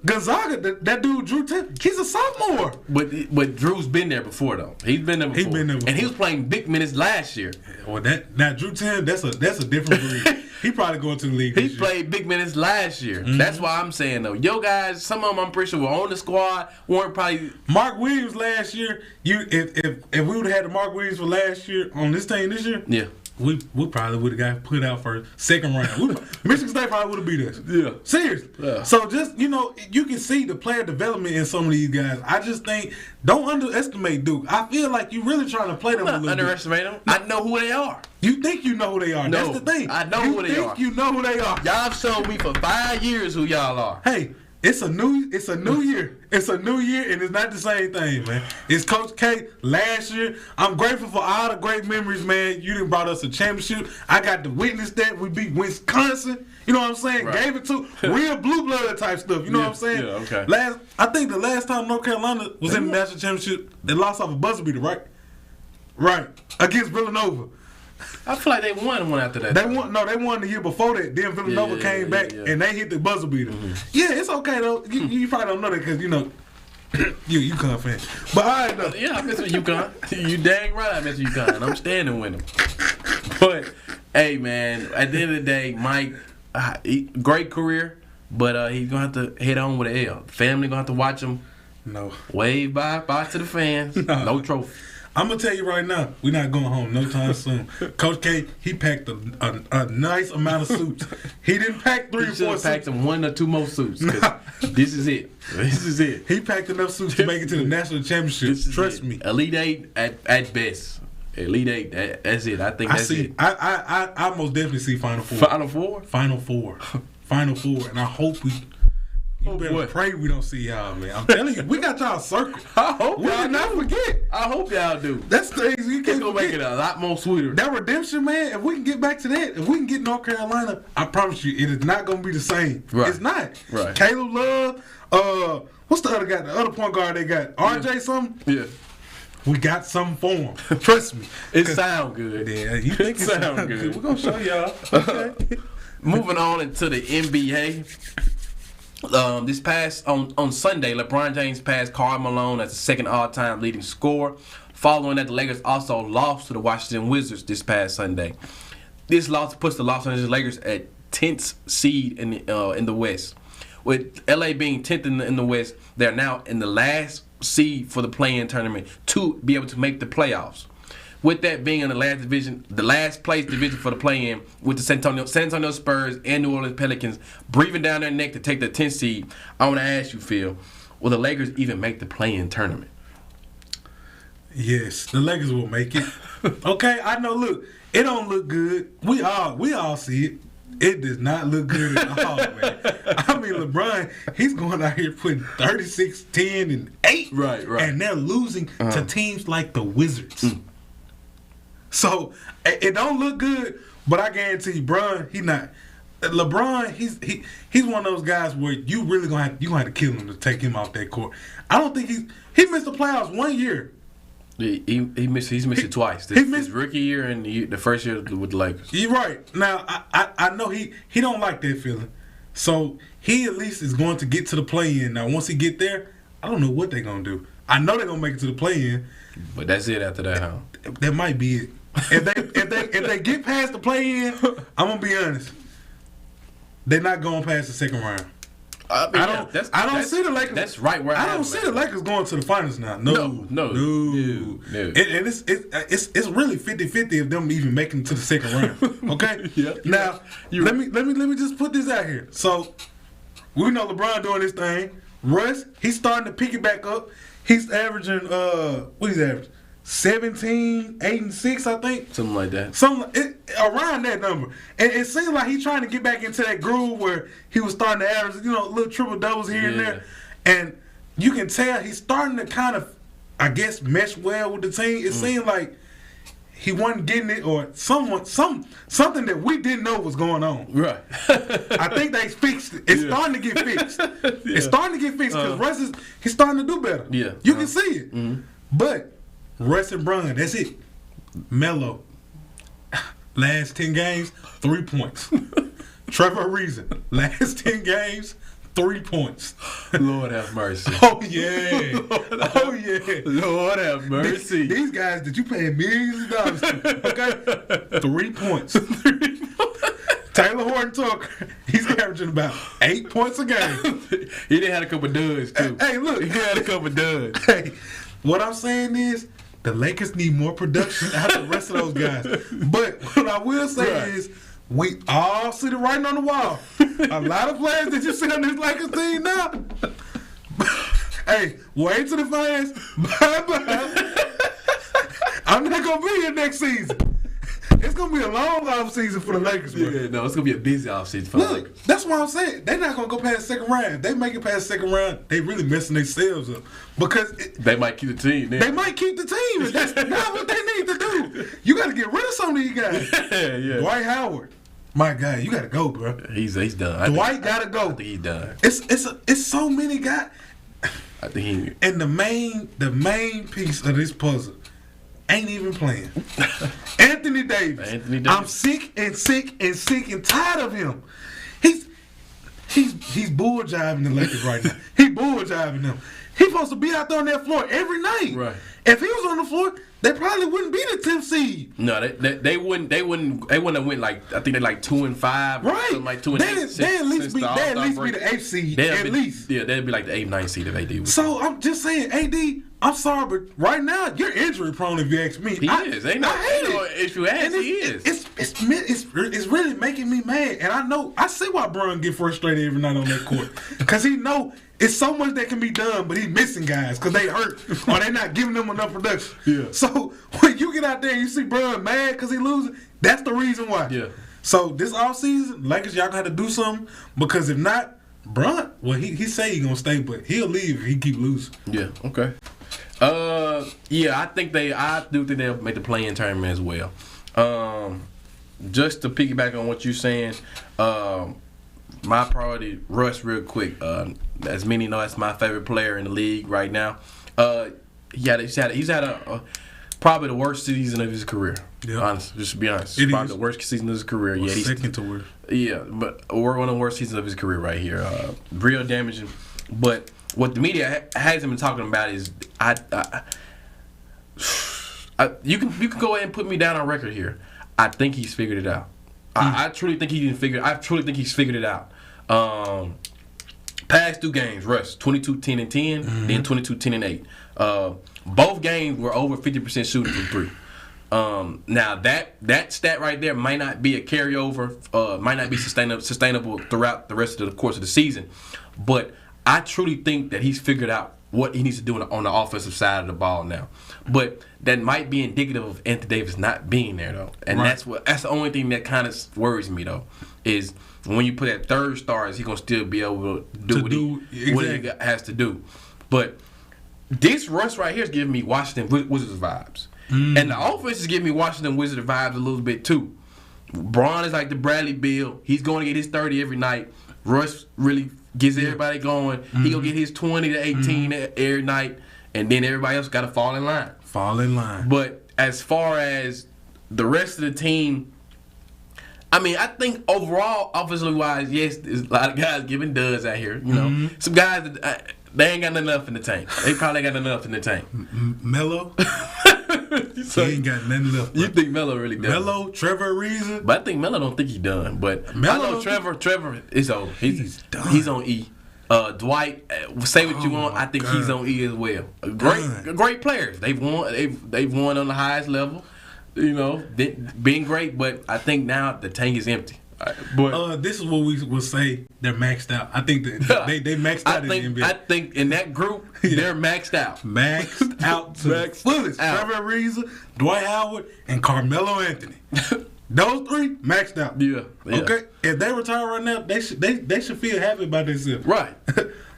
Gonzaga, that dude Drew Timm, he's a sophomore. But Drew's been there before though. He's been there before. And he was playing big minutes last year. Well, now Drew Timm, that's a different breed. He probably going to the league. He played big minutes last year. That's why I'm saying though, yo guys, some of them I'm pretty sure were on the squad. Weren't probably Mark Williams last year. If we would have had the Mark Williams for last year on this team this year, yeah. We probably would have got put out for second round. Michigan State probably would have beat us. Yeah. Seriously. Yeah. So just, you can see the player development in some of these guys. I just think, don't underestimate Duke. I feel like you're really trying to play them a little bit. Underestimate them. I know who they are. You think you know who they are. No, that's the thing. I know who they are. You think you know who they are. Y'all have shown me for 5 years who y'all are. Hey, it's a new year. It's a new year, and it's not the same thing, man. It's Coach K last year. I'm grateful for all the great memories, man. You done brought us a championship. I got to witness that. We beat Wisconsin. You know what I'm saying? Right. Gave it to real blue blood type stuff. You know what I'm saying? Yeah, okay. I think the last time North Carolina was in the national championship, they lost off a buzzer beater, right? Right. Against Villanova. I feel like they won one after that. They won the year before that. Then Villanova came back and they hit the buzzer beater. Yeah, it's okay though. You probably don't know that because you UConn fan. But all right though. Yeah, I miss UConn. You dang right, I miss UConn. I'm standing with them. But hey, man, at the end of the day, Mike, great career, but he's gonna have to head on with an L. Family gonna have to watch him. No. Wave bye to the fans. No trophy. I'm gonna tell you right now, we're not going home no time soon. Coach K, he packed a nice amount of suits. He didn't pack 3 or 4 suits. He packed them 1 or 2 more suits. This is it. This is it. He packed enough suits to make it to the national championship. Trust me. Elite 8 at best. Elite 8. That's it. I think that's it. I most definitely see Final Four. Final Four. Final Four. Final Four, and I hope we. You better pray we don't see y'all, man. I'm telling you, we got y'all circled. I hope we did not forget. I hope y'all do. That's crazy. You can't gonna make it a lot more sweeter. That redemption, man. If we can get back to that, if we can get North Carolina, I promise you, it is not gonna be the same. Right. It's not. Right. Caleb Love. What's the other guy? The other point guard they got? RJ something. Yeah. We got something for him. Trust me. It sound good. Yeah, you think it sound good? We're gonna show y'all. Okay. Moving on into the NBA. This past on Sunday, LeBron James passed Karl Malone as the second all-time leading scorer. Following that, the Lakers also lost to the Washington Wizards this past Sunday. This loss puts the Los Angeles Lakers at 10th seed in the West. With LA being 10th in the West, they're now in the last seed for the play-in tournament to be able to make the playoffs. With that being in the last place division for the play-in, with the San Antonio Spurs and New Orleans Pelicans breathing down their neck to take the 10th seed, I want to ask you, Phil, will the Lakers even make the play-in tournament? Yes, the Lakers will make it. Okay, I know. Look, it don't look good. We all see it. It does not look good at all, man. I mean, LeBron, he's going out here putting 36, 10, and 8. Right. And they're losing to teams like the Wizards. So, it don't look good, but I guarantee you, he not. LeBron, he's one of those guys where you really gonna have to kill him to take him off that court. I don't think he missed the playoffs 1 year. He's missed it twice. His rookie year and the first year with the Lakers. You're right. Now I know he don't like that feeling, so he at least is going to get to the play-in. Now once he get there, I don't know what they're gonna do. I know they're gonna make it to the play-in, but that's it after that, huh? That might be it. If they get past the play-in, I'm gonna be honest. They're not going past the second round. I don't see the Lakers. That's right where I don't see the Lakers going to the finals now. No. And it's really 50-50 of them even making it to the second round. Okay. Now let me just put this out here. So we know LeBron doing this thing. Russ, he's starting to pick it back up. He's averaging what he's averaging? 17, 8, and 6, I think. Something like that. Around that number. And it seems like he's trying to get back into that groove where he was starting to average, little triple doubles here and there. And you can tell he's starting to kind of, I guess, mesh well with the team. It seemed like he wasn't getting it, or something that we didn't know was going on. Right. I think they fixed it. It's starting to get fixed. It's starting to get fixed because Russ he's starting to do better. Yeah. You can see it. But Russ and Bron, that's it. Melo, last 10 games, 3 points. Trevor Ariza, last 10 games, 3 points. Lord have mercy. Oh, yeah. Lord have mercy. These guys that you pay millions of dollars to, okay? 3 points. Taylor Horton-Tucker, he's averaging about 8 points a game. He done had a couple duds, too. Hey, look. He had a couple duds. Hey, what I'm saying is, the Lakers need more production out of the rest of those guys. But what I will say is, we all see the writing on the wall. A lot of players that you see on this Lakers team now. Hey, wait till the fans. Bye-bye. I'm not going to be here next season. It's going to be a long off season for the Lakers, bro. Yeah, no, it's going to be a busy off season for the Lakers. That's what I'm saying. They're not going to go past the second round. If they make it past the second round, they really messing themselves up. Because they might keep the team. They might keep the team. And that's not what they need to do. You got to get rid of some of these guys. Yeah. Dwight Howard. My guy, you got to go, bro. He's done. Dwight got to go. I think he's done. It's so many guys. I think he. And the main piece of this puzzle ain't even playing. Anthony Davis. I'm sick and tired of him. He's bull jiving the Lakers right now. He bull jiving them. He's supposed to be out there on that floor every night. Right. If he was on the floor, they probably wouldn't be the 10th seed. No, they wouldn't have went like, I think they're like 2-5. Right. Something like 2-8. They at least be the 8th seed. At least. Yeah, they'd be like the 8th, 9th seed if AD was. So I'm just saying, AD, I'm sorry, but right now you're injury prone. If you ask me, he is. Ain't no issue. He is. It's really making me mad, and I see why Bron get frustrated every night on that court because he know it's so much that can be done, but he's missing guys because they hurt or they not giving them enough production. Yeah. So when you get out there and you see Bron mad because he losing, that's the reason why. Yeah. So this offseason, Lakers, y'all got to do something because if not, Bron, well, he say he gonna stay, but he'll leave if he keep losing. Yeah. Okay. Yeah, I do think they'll make the play-in tournament as well. Just to piggyback on what you're saying, my priority, Russ, real quick. As many know, that's my favorite player in the league right now. He's had a probably the worst season of his career. Yeah. Honestly, just to be honest, it's probably the worst season of his career. Well, second to worst. Yeah, but one of the worst seasons of his career right here. Real damaging. But what the media hasn't been talking about is you can go ahead and put me down on record here. I think he's figured it out. I truly think he's figured it out. Past 2 games, Russ, 22-10-10, then 22-10-8. Both games were over 50% shooting from 3. Now that stat right there might not be a carryover, might not be sustainable throughout the rest of the course of the season, but I truly think that he's figured out what he needs to do on the offensive side of the ball now. But that might be indicative of Anthony Davis not being there though, and that's the only thing that kind of worries me though, is when you put that third star, is he gonna still be able to do what he has to do? But this Russ right here is giving me Washington Wizards vibes, and the offense is giving me Washington Wizards vibes a little bit too. Braun is like the Bradley Beal. He's going to get his 30 every night. Russ really gets everybody going. He gonna get his 20 to 18 every night, and then everybody else got to fall in line. But as far as the rest of the team, I mean, I think overall, offensively wise, yes, there's a lot of guys giving duds out here. You know, some guys that they ain't got enough in the tank. They probably got enough in the tank. Melo. He ain't got nothing left. You think Melo really done? Melo, Trevor Ariza. But I think Melo don't think he done. But Melo, I know Trevor is on. He's done. He's on E. Dwight, say what you want. I think he's on E as well. Great players. They've won on the highest level. You know, being great. But I think now the tank is empty. But this is what we will say. They're maxed out. I think that they maxed out in the NBA. I think in that group they're maxed out. Maxed out to the fullest. Trevor Ariza, Dwight Howard, and Carmelo Anthony. Those three maxed out. Yeah. Okay. If they retire right now, they should feel happy about themselves. Right.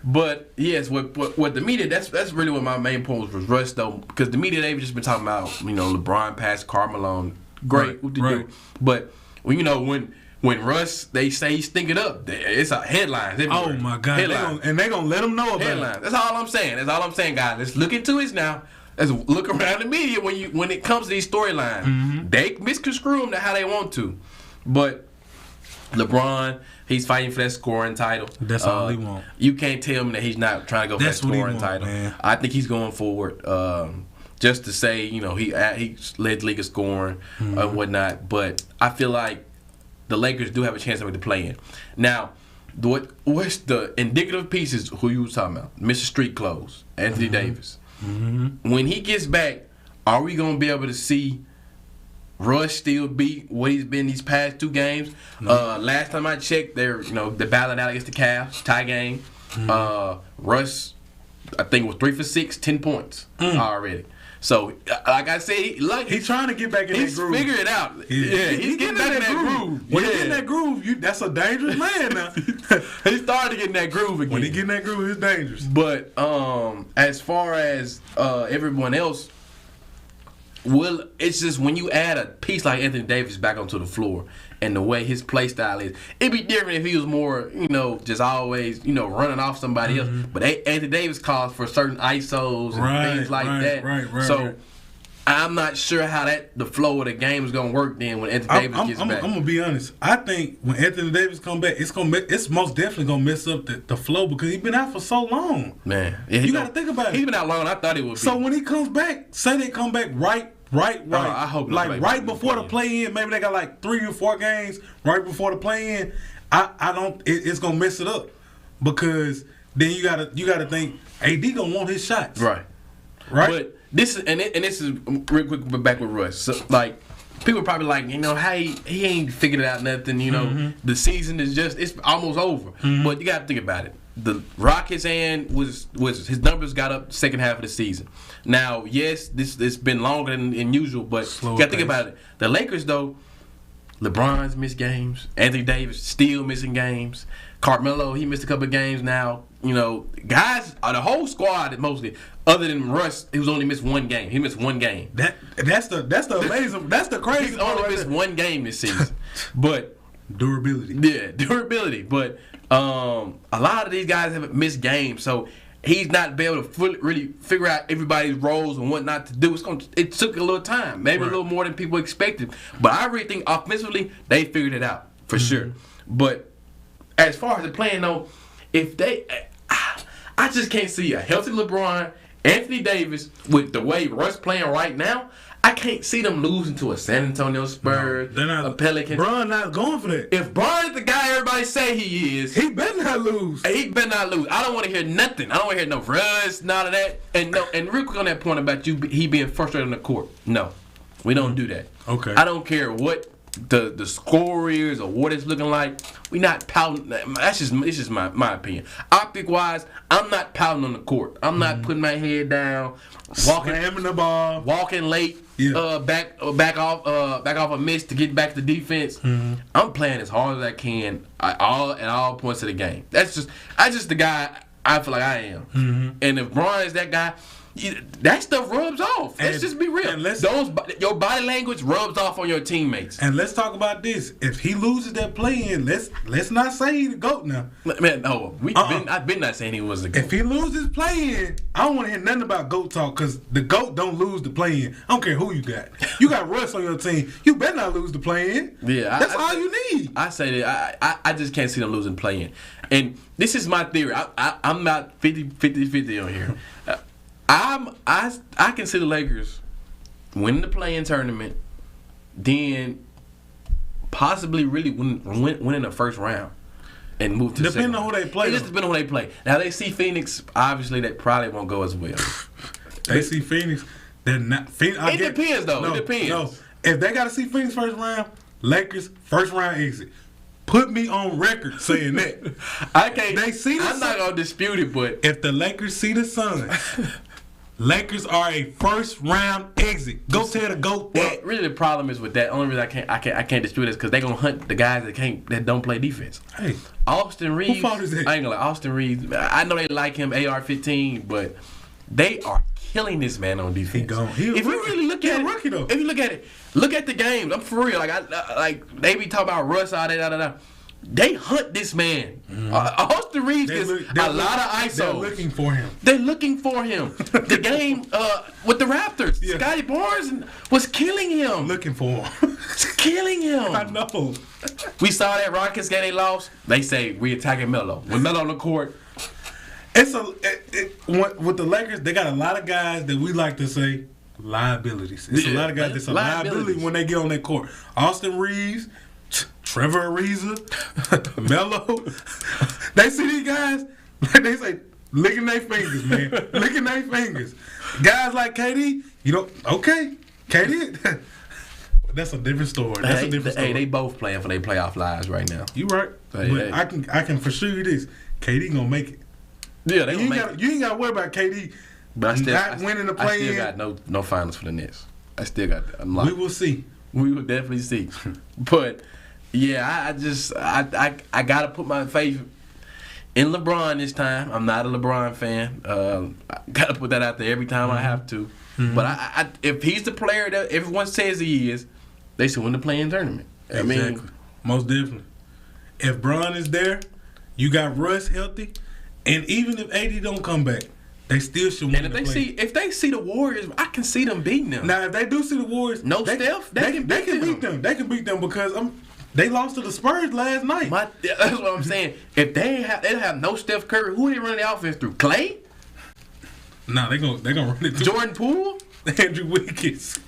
But yes, what the media, that's really what my main point was Russ though, because the media they've just been talking about, LeBron passed Carmelo, great, right. But when Russ, they say he's thinking up, it's a headlines everywhere. Oh my God! They're gonna let him know about headlines. That's all I'm saying. Guys. Let's look into it now. Let's look around the media when it comes to these storylines. They misconstrue them to how they want to. But LeBron, he's fighting for that scoring title. That's all he wants. You can't tell me that he's not trying to go for that scoring title. Man. I think he's going forward. Just to say, he led the league of scoring and whatnot. But I feel like the Lakers do have a chance to make the play-in. Now, what's the indicative pieces who you was talking about? Mr. Street Clothes, Anthony Davis. When he gets back, are we going to be able to see Russ still be what he's been these past two games? Last time I checked, the battle out against the Cavs, tie game. Russ, I think, was 3 for 6, 10 points already. So, like I said, he's trying to get back in that groove. He's figured it out. Yeah, he's getting back in that groove. When he get in that groove, that's a dangerous man now. He started to get in that groove again. When he get in that groove, it's dangerous. But as far as everyone else, it's just when you add a piece like Anthony Davis back onto the floor and the way his play style is, it'd be different if he was more, just always, running off somebody else. But Anthony Davis calls for certain ISOs and things like that. Right. So I'm not sure how the flow of the game is gonna work then when Anthony Davis gets back. I'm gonna be honest. I think when Anthony Davis come back, it's most definitely gonna mess up the flow because he's been out for so long. Man, you gotta think about it. He's been out long. I thought he would be. So when he comes back, say they come back right. I hope right before the play-in. Maybe they got like 3 or 4 games right before the play-in. I don't. It's gonna mess it up because then you gotta think AD gonna want his shots. Right. But this is real quick back with Russ. So, like, people are probably like, hey, he ain't figured it out nothing. The season is it's almost over. But you gotta think about it. The Rockets and Wizards, his numbers got up the second half of the season. Now, yes, it's been longer than usual, but you got to think about it. The Lakers, though, LeBron's missed games. Anthony Davis still missing games. Carmelo, he missed a couple of games now. Guys, the whole squad mostly, other than Russ, he was only missed 1 game. He missed 1 game. That's the amazing. That's the crazy. He's only missed 1 game this season, but durability. Yeah, durability, but. A lot of these guys have missed games, so he's not be able to really figure out everybody's roles and what not to do. It took a little time, maybe a little more than people expected. But I really think offensively they figured it out for sure. But as far as the playing though, I just can't see a healthy LeBron, Anthony Davis with the way Russ playing right now. I can't see them losing to a San Antonio Spurs, a Pelicans. Bron not going for that. If Bron is the guy everybody say he is, he better not lose. He better not lose. I don't want to hear nothing. I don't want to hear no Russ, none of that. And real quick on that point about he being frustrated on the court. No, we don't do that. Okay. I don't care what the score is or what it's looking like, we not pouting. It's just my opinion. Optic wise, I'm not pouting on the court. I'm not putting my head down, slamming the ball, walking late, back off a miss to get back to defense. I'm playing as hard as I can at all points of the game. That's just the guy I feel like I am. And if Bron is that guy, that stuff rubs off. Let's just be real. Your body language rubs off on your teammates. And let's talk about this. If he loses that play-in, let's not say he's the GOAT now. Man, no, I've been not saying he was the GOAT. If he loses play-in, I don't want to hear nothing about GOAT talk because the GOAT don't lose the play-in. I don't care who you got. You got Russ on your team. You better not lose the play-in. Yeah, that's all you need. I say that I just can't see them losing play-in. And this is my theory. I'm not 50-50 on here. I can see the Lakers winning the play-in tournament, then possibly really winning the first round and move to the second. Depending on who they play. It just depends on who they play. Now they see Phoenix. Obviously, that probably won't go as well. They see Phoenix. They're not. It depends, though. It depends. No, if they got to see Phoenix first round, Lakers first round exit. Put me on record saying that. I can't. I'm not gonna dispute it, but if the Lakers see the Suns, Lakers are a first round exit. Go tell the GOAT that. Well, really, the problem is with that. Only reason I can't dispute this because they're gonna hunt the guys that don't play defense. Hey, Austin Reeves. Who fault is that? I ain't gonna lie. Austin Reeves. I know they like him, AR-15, but they are killing this man on defense. He gone. If you really look at it, rookie though. If you look at it, look at the games. I'm for real. Like they be talking about Russ all that. They hunt this man. Austin Reeves is a lot of ISOs. They're looking for him. They're looking for him. The game with the Raptors, Scotty Barnes was killing him. Looking for him. Killing him. I know. We saw that Rockets game they lost. They say we attacking Melo. When Melo on the court. With the Lakers, they got a lot of guys that we like to say liabilities. It's a lot of guys that's a liability when they get on that court. Austin Reeves, Trevor Ariza, Melo. They see these guys, like they say, licking their fingers, man. Licking their fingers. Guys like KD, KD. That's a different story. That's a different story. Hey, they both playing for their playoff lives right now. You right. But I can for sure you this. KD gonna make it. Yeah, they gonna make it. You ain't gotta worry about KD not winning the play-in. I still got no finals for the Nets. I still got that. We will see. We will definitely see. But yeah, I gotta put my faith in LeBron this time. I'm not a LeBron fan. I gotta put that out there every time I have to. But if he's the player that everyone says he is, they should win the play-in tournament. Exactly. I mean, most definitely. If Bron is there, you got Russ healthy, and even if AD don't come back, they still should win. And if they see the Warriors, I can see them beating them. Now, if they do see the Warriors, Steph, they can beat them. They can beat them because they lost to the Spurs last night. That's what I'm saying. If they have no Steph Curry, who they running the offense through? Clay? Nah, they gonna run it through Jordan Poole, Andrew Wiggins.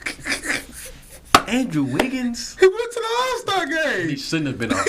Andrew Wiggins. He went to the All-Star game. He shouldn't have been on.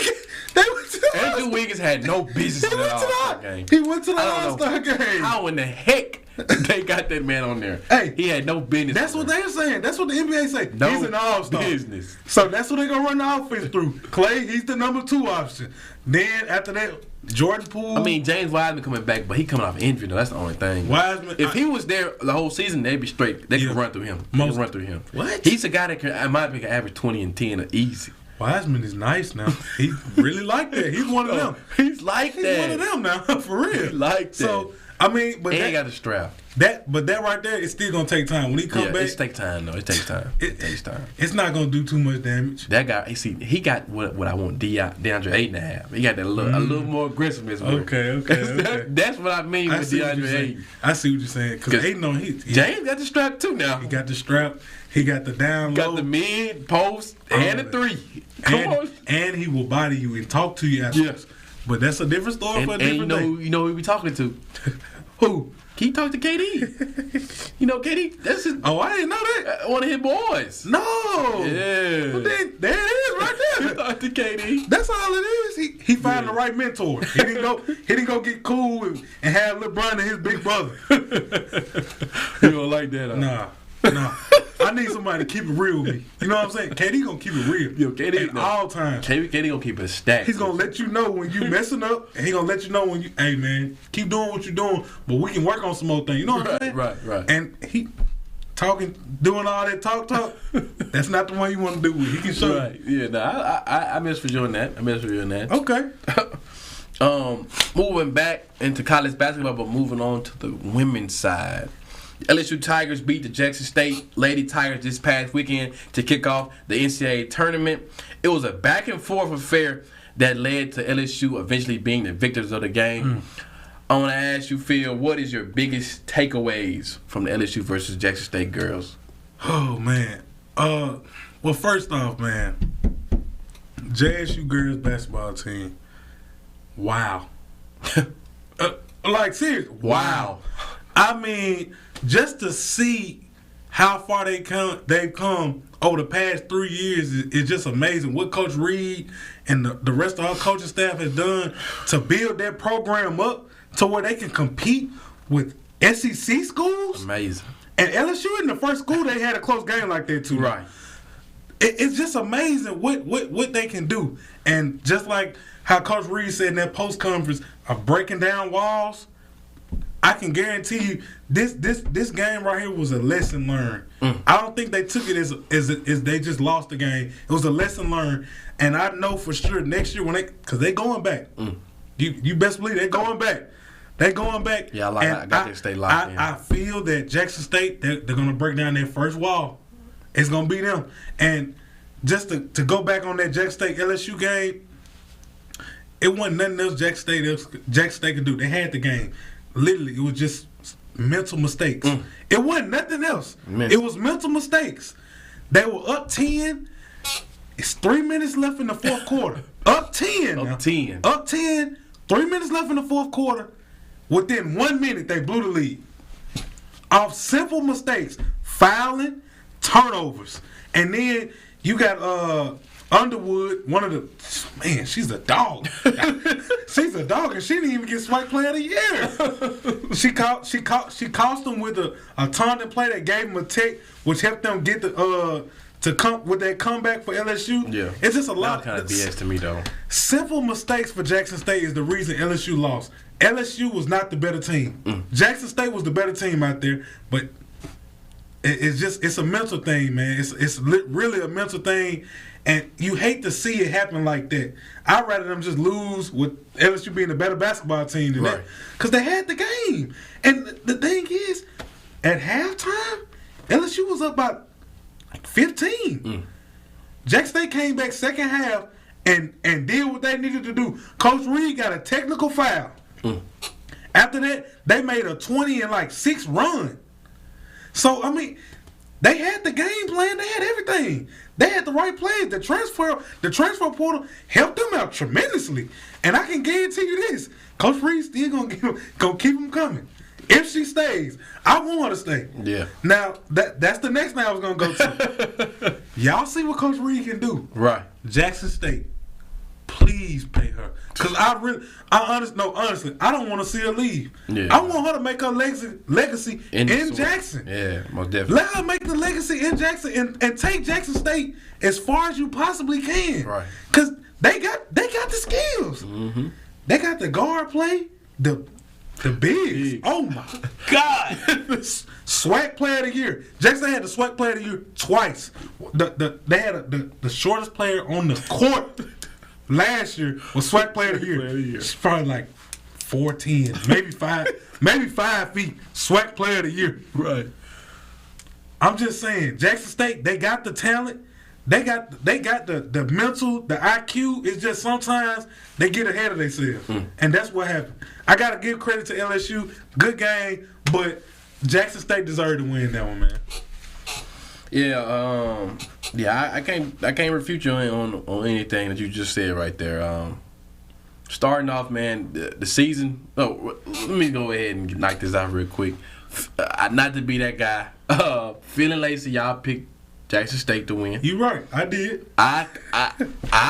Andrew Wiggins had no business in the All-Star game. He went to the All-Star game. How in the heck they got that man on there? Hey, he had no business. That's what they're saying. That's what the NBA say. No he's an All-Star. business. So that's what they're gonna run the offense through. Clay, he's the number 2 option. Then after that, Jordan Poole. I mean, James Wiseman coming back, but he coming off injury though. That's the only thing. Wiseman, if he was there the whole season, they'd be straight. They could run through him. Run through him. What? He's a guy that can, in my opinion, average 20 and 10 easy. Wiseman is nice now. He really like that. He's one of them. He's like He's that. one of them now, for real. He like that. So I mean, but he got the strap. But that right there, it's still gonna take time. When he come back, it takes time though. It takes time. It takes time. It's not gonna do too much damage. That guy, he got what I want. DeAndre Ayton to have. He got that a little more aggressiveness. Okay. That's what I mean with DeAndre Ayton. I see what you're saying. Because Ayton on James got the strap too now. He got the strap. He got the down low. Got the mid post and the 3. Come on. And he will body you and talk to you afterwards. But that's a different story for a different day. You know who we be talking to? Who? Can you talk to KD? You know KD? That's his. Oh, I didn't know that. One of his boys. No. Yeah. Well, there it is, right there. Talk to KD. That's all it is. He found the right mentor. He didn't go get cool and have LeBron and his big brother. You don't like that? Nah. I need somebody to keep it real with me. You know what I'm saying? KD gonna keep it real. Yo, KD at all times. KD gonna keep it stacked. He's gonna let you know when you messing up, and he gonna let you know when you, hey man, keep doing what you're doing, but we can work on some more things. You know what I'm saying? Right. And he talking, doing all that talk. That's not the one you want to do with. He can show. Right. Yeah. Nah, I mess with you on that. Okay. Moving back into college basketball, but moving on to the women's side. LSU Tigers beat the Jackson State Lady Tigers this past weekend to kick off the NCAA tournament. It was a back-and-forth affair that led to LSU eventually being the victors of the game. I want to ask you, Phil, what is your biggest takeaways from the LSU versus Jackson State girls? Oh, man. Well, first off, man, JSU girls basketball team, wow. Like, serious, wow. I mean, just to see how far they've come over the past 3 years is just amazing. What Coach Reed and the rest of our coaching staff has done to build that program up to where they can compete with SEC schools. Amazing. And LSU in the first school they had a close game like that too. Right. It's just amazing what they can do. And just like how Coach Reed said in that post conference of breaking down walls, I can guarantee you this game right here was a lesson learned. I don't think they took it as they just lost the game. It was a lesson learned, and I know for sure next year because they going back. You best believe they going back. They going back. Yeah, I got to stay locked in. I feel that Jackson State they're going to break down their first wall. It's going to be them. And just to go back on that Jackson State LSU game, it wasn't nothing else Jackson State could do. They had the game. Literally, it was just mental mistakes. It wasn't nothing else. It was mental mistakes. They were up 10. It's 3 minutes left in the fourth quarter. Up 10. Up 10. Up 10. 3 minutes left in the fourth quarter. Within 1 minute, they blew the lead. Off simple mistakes. Fouling, turnovers. And then you got Underwood, one of the man, she's a dog. She's a dog, and she didn't even get SWAC Player of the Year. She cost them with a taunting play that gave them a tech, which helped them get to come with that comeback for LSU. Yeah, it's just a lot. Kind of BS to me though. Simple mistakes for Jackson State is the reason LSU lost. LSU was not the better team. Jackson State was the better team out there, but it's a mental thing, man. It's really a mental thing. And you hate to see it happen like that. I'd rather them just lose with LSU being a better basketball team than that. Because they had the game. And the thing is, at halftime, LSU was up by 15. Jackson State came back second half and did what they needed to do. Coach Reed got a technical foul. After that, they made a 20-6 run. So, I mean, they had the game plan. They had everything. They had the right plays. The transfer portal helped them out tremendously. And I can guarantee you this: Coach Reed still gonna keep them coming. If she stays, I want her to stay. Yeah. Now that's the next thing I was gonna go to. Y'all see what Coach Reed can do. Right. Jackson State, please pay her. Cause honestly, I don't want to see her leave. Yeah. I want her to make her legacy in Jackson. Yeah, most definitely. Let her make the legacy in Jackson and take Jackson State as far as you possibly can. Right. Cause they got the skills. They got the guard play, the bigs. Oh my God. SWAC Player of the Year. Jackson had the SWAC Player of the Year twice. They had the shortest player on the court. Last year was SWAC Player of the Year. She's probably like 4'10", maybe 5 feet. SWAC Player of the Year. Right. I'm just saying, Jackson State, they got the talent. They got the mental, the IQ. It's just sometimes they get ahead of themselves. And that's what happened. I gotta give credit to LSU. Good game, but Jackson State deserved to win that one, man. Yeah, I can't refute you on anything that you just said right there. Starting off, man, the season. Oh, let me go ahead and knock this out real quick. Not to be that guy. Feeling lazy, y'all picked Jackson State to win. You right. I did. I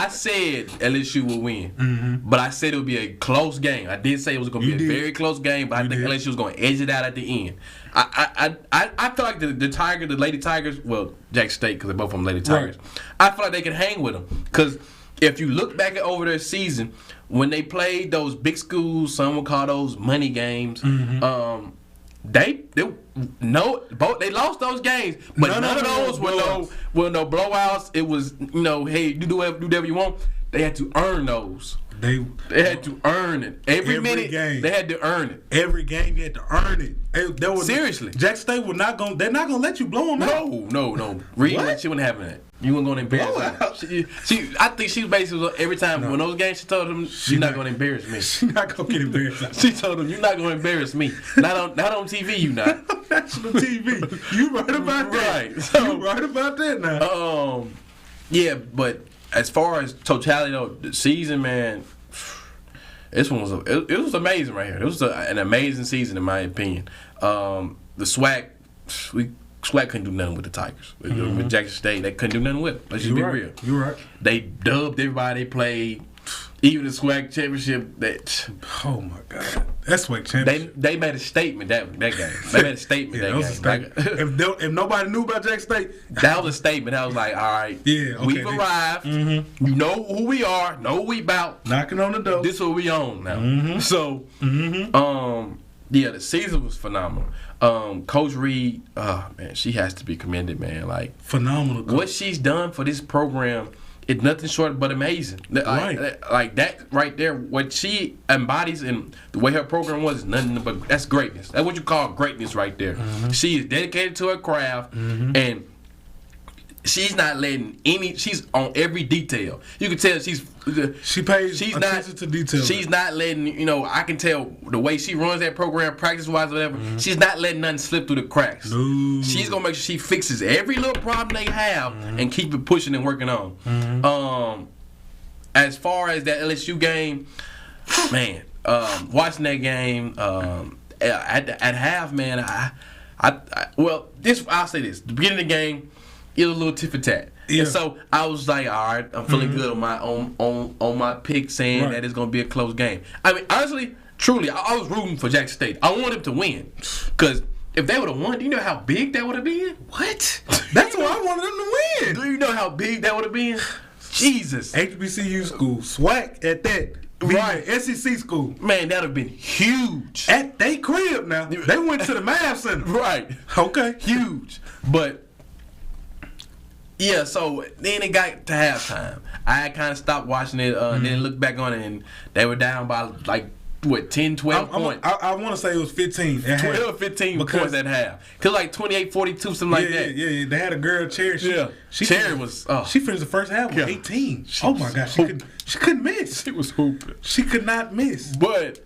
said LSU will win, but I said it would be a close game. I did say it was going to be a very close game, but I think LSU was going to edge it out at the end. I feel like the Lady Tigers, well, Jackson State, because they're both from Lady Tigers, right. I feel like they can hang with them. Because if you look back over their season, when they played those big schools, some would call those money games, they lost those games, but none of those were no blowouts. It was, hey, you do whatever you want. They had to earn those. They had to earn it. Every minute game, they had to earn it. Every game you had to earn it. Seriously, Jackson State they're not gonna let you blow them out. No. Reed, she wasn't having that. You weren't gonna embarrass her. I think she basically every time when those games she told them you're not gonna embarrass me. She's not gonna get embarrassed. She told them you're not gonna embarrass me. Not on TV, you not. National TV. You right about that. Right. So, you right about that now. Yeah, but as far as totality of the season, man, this one was amazing right here. It was an amazing season in my opinion. The SWAC, SWAC couldn't do nothing with the Tigers. With Jackson State, they couldn't do nothing with them. Let's just be real. You're right. They dubbed everybody they played. Even the SWAC championship, oh my God, that's SWAC championship. They made a statement that game. They made a statement that game. If nobody knew about Jackson State, that was a statement. I was like, all right, we've arrived. You know who we are. Know what we about. Knocking on the door. This is what we own now. So, the season was phenomenal. Coach Reed, man, she has to be commended, man. Like phenomenal. What she's done for this program. It's nothing short but amazing. Like that right there, what she embodies and the way her program was, nothing but that's greatness. That's what you call greatness right there. She is dedicated to her craft, and she's not letting she's on every detail. You can tell she pays attention to detail. She's not letting, I can tell the way she runs that program, practice-wise, whatever, she's not letting nothing slip through the cracks. No. She's going to make sure she fixes every little problem they have and keep it pushing and working on. As far as that LSU game, man, watching that game, at half, man, I'll say this. The beginning of the game, it was a little tit for tat. Yeah. And so I was like, all right, I'm feeling good on my pick, saying that it's gonna be a close game. I mean, honestly, truly, I was rooting for Jackson State. I wanted them to win, because if they would have won, do you know how big that would have been? What? That's why I wanted them to win. Do you know how big that would have been? Jesus. HBCU school, SWAC at that. Right, SEC school. Man, that would have been huge. At they crib now. They went to the Mav Center. Right. Okay. Huge. But yeah, so then it got to halftime. I kind of stopped watching it, then looked back on it, and they were down by like, 10, 12 points? I want to say it was 15 at 12, 15 points at half. Because like 28, 42, something like that. Yeah. They had a girl, Cherry. Cherry was... she finished the first half with 18. Oh, my God. She couldn't miss. She was hooping. She could not miss. But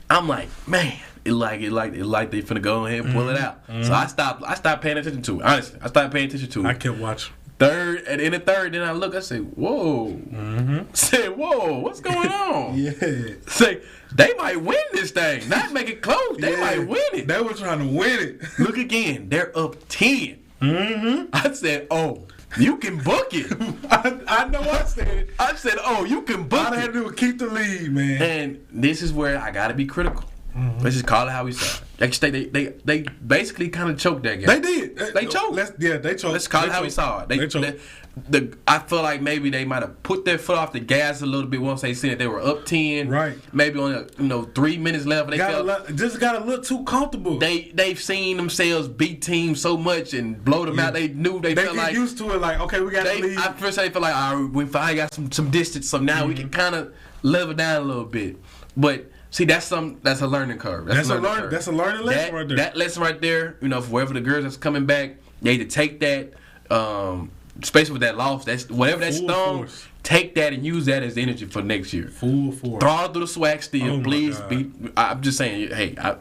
I'm like, man... It like they finna go ahead and pull it out. So I stopped paying attention to it. Honestly, I stopped paying attention to it. I kept watching. In the third, then I look, I say, whoa. Say, whoa, what's going on? Say, they might win this thing. Not make it close. They might win it. They were trying to win it. Look again. They're up 10. I said, oh, you can book it. I know I said it. I said, oh, you can book it. All I had to do was keep the lead, man. And this is where I got to be critical. Let's just call it how we saw it. They basically kind of choked that game. They did. They choked. They choked. Let's call it how we saw it. They choked. I feel like maybe they might have put their foot off the gas a little bit once they said they were up 10. Right. Maybe only 3 minutes left. They just got a little too comfortable. They've seen themselves beat teams so much and blow them out. They knew they felt like used to it. Like, okay, we got to leave. At first they felt like, all right, we finally got some distance. So now we can kind of level down a little bit. But see, that's a learning curve. That's a learning lesson right there. That lesson right there, for wherever the girls that's coming back, they need to take that, especially with that loss. That's whatever that stung. Take that and use that as energy for next year. Full force. Throw it through the SWAC still, please. I'm just saying, hey, I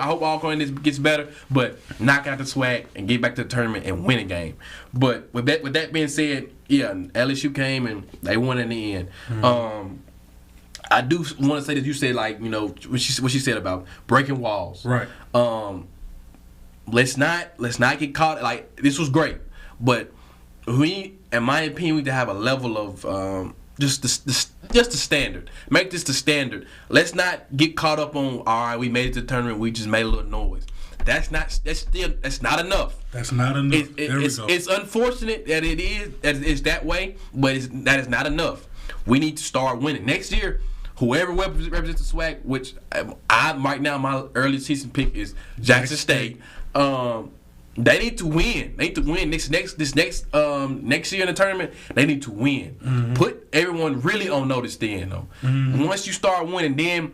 hope Alcorn this gets better, but knock out the SWAC and get back to the tournament and win a game. But with that being said, yeah, LSU came and they won in the end. I do want to say that you said, like, what she said about breaking walls. Right. Let's not get caught. Like, this was great, but in my opinion, we need to have a level of just the standard. Make this the standard. Let's not get caught up on, all right, we made it to the tournament, we just made a little noise. That's not enough. That's not enough. It's unfortunate that it's that way, but that is not enough. We need to start winning. Next year, whoever represents the SWAC, which I right now my early season pick is Jackson State. They need to win. They need to win next year in the tournament. They need to win. Mm-hmm. Put everyone really on notice then, though. Mm-hmm. Once you start winning, then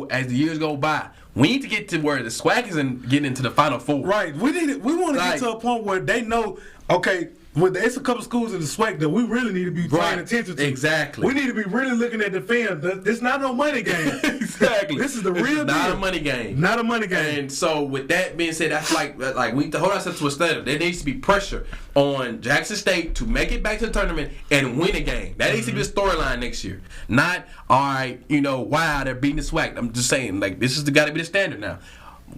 as the years go by, we need to get to where the SWAC isn't getting into the Final Four. Right. We want to get to a point where they know, okay, it's a couple schools in the SWAC that we really need to be paying attention to. Exactly. We need to be really looking at the film. This not no money game. Exactly. This is the real deal. Not a money game. Not a money game. And so with that being said, that's like we need to hold ourselves to a standard. There needs to be pressure on Jackson State to make it back to the tournament and win a game. That needs to be the storyline next year. Not, all right, wow, they're beating the SWAC. I'm just saying, this is got to be the standard now.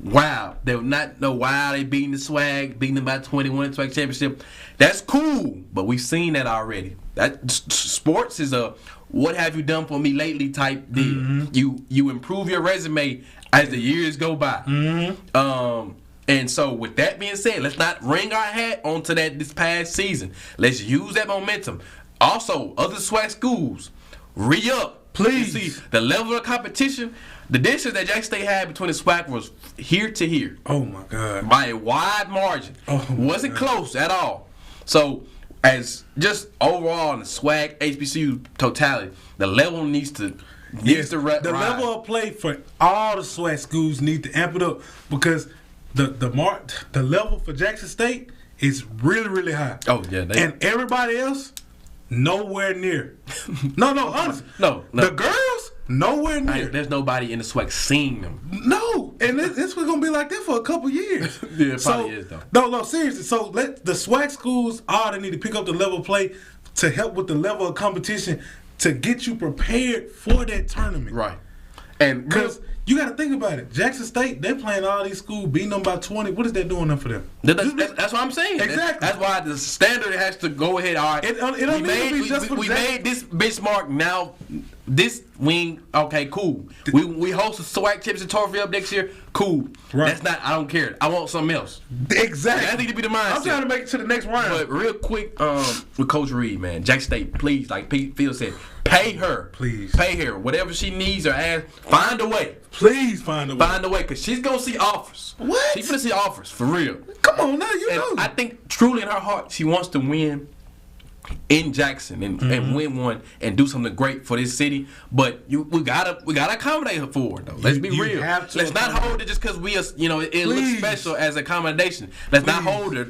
Wow, they will not know why they beating the SWAC, beating them by 21 SWAC championship. That's cool, but we've seen that already. That sports is a what have you done for me lately type deal. Mm-hmm. You improve your resume as the years go by. Mm-hmm. And so with that being said, let's not ring our hat onto that this past season. Let's use that momentum. Also, other SWAC schools, re-up. Please. You see, the level of competition, the distance that Jackson State had between the SWAC was here to here. Oh, my God. By a wide margin. Wasn't close at all. So, as just overall in the SWAC, HBCU totality, the level needs to rise. Level of play for all the SWAC schools need to amp it up because the level for Jackson State is really, really high. Oh, yeah. And everybody else, nowhere near. No, honestly. No. The girls, nowhere near. There's nobody in the SWAC seeing them. No, and this was gonna be like that for a couple years. Yeah, it probably is though. No, seriously. So let the SWAC schools they need to pick up the level of play to help with the level of competition to get you prepared for that tournament. Right. And because you got to think about it. Jackson State, they're playing all these schools, beating them by 20. What is that doing for them? That's what I'm saying. Exactly. That's why the standard has to go ahead. All right. We made this benchmark. Now, this wing, okay, cool. We host a SWAC championship trophy up next year. Cool. Right. That's not. I don't care. I want something else. Exactly. That need to be the mindset. I'm trying to make it to the next round. But real quick, with Coach Reed, man, Jackson State, please, like Phil said, pay her. Please. Pay her. Whatever she needs or asks, find a way. Please find a way. Find a way, because she's going to see offers. What? She's going to see offers, for real. Come on now, you know. I think truly in her heart, she wants to win in Jackson and win one and do something great for this city. But we gotta accommodate her for it though. Let's be real. Let's not hold it just because it looks special as an accommodation. Let's not hold her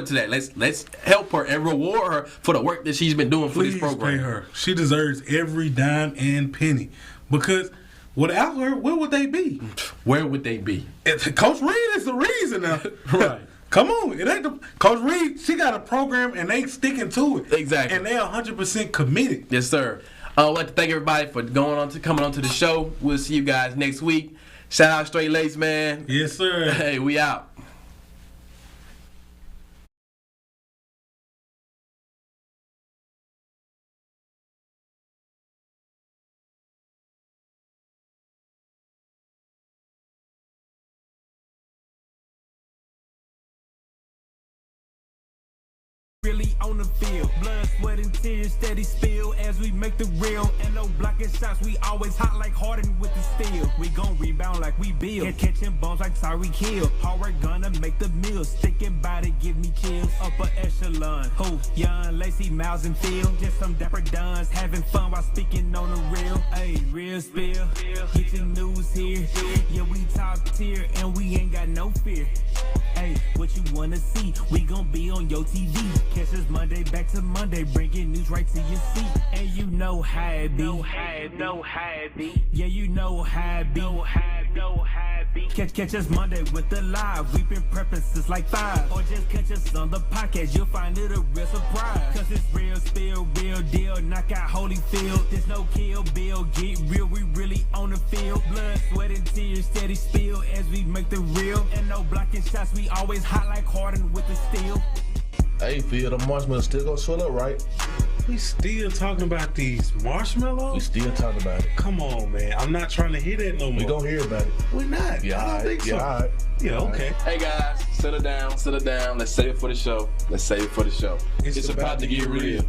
to that. Let's help her and reward her for the work that she's been doing for this program. Pay her. She deserves every dime and penny because without her, where would they be? Where would they be? Coach Reed is the reason now. Right. Come on, it ain't the Coach Reed. She got a program and they sticking to it. Exactly, and they 100% committed. Yes, sir. I'd like to thank everybody for coming on to the show. We'll see you guys next week. Shout out Straight Lace, man. Yes, sir. Hey, we out. Really on the field, blood, sweat, and tears steady spill as we make the real. And no blocking shots, we always hot like Harden with the steel. We gon' rebound like we build, catching bombs like Sorry Kill. Hard work gonna make the meal, sticking by to give me chills. Upper echelon, who? Young, Lacey, Miles, and Phil. Just some dapper duns having fun while speaking on the real. Ayy, real spill, get your news here. Yeah, we top tier and we ain't got no fear. Ayy, what you wanna see? We gon' be on your TV. Catch us Monday back to Monday, bringing news right to your seat. And you know how it be. Yeah, you know how it be. Catch us Monday with the live. We've been prepping since like 5. Or just catch us on the podcast. You'll find it a real surprise. Cause it's real spill, real deal. Knock out Holyfield. There's no kill bill. Get real, we really on the field. Blood, sweat, and tears steady spill as we make the real. And no blocking shots, we always hot like Harden with the steel. Hey, Phil, the marshmallows still gonna swell up, right? We still talking about these marshmallows? We still talking about it. Come on, man. I'm not trying to hear that no more. We gonna hear about it. We're not. Yeah, I don't think so. Yeah, all right. Yeah, okay. Hey guys, settle down. Let's save it for the show. It's about to get real.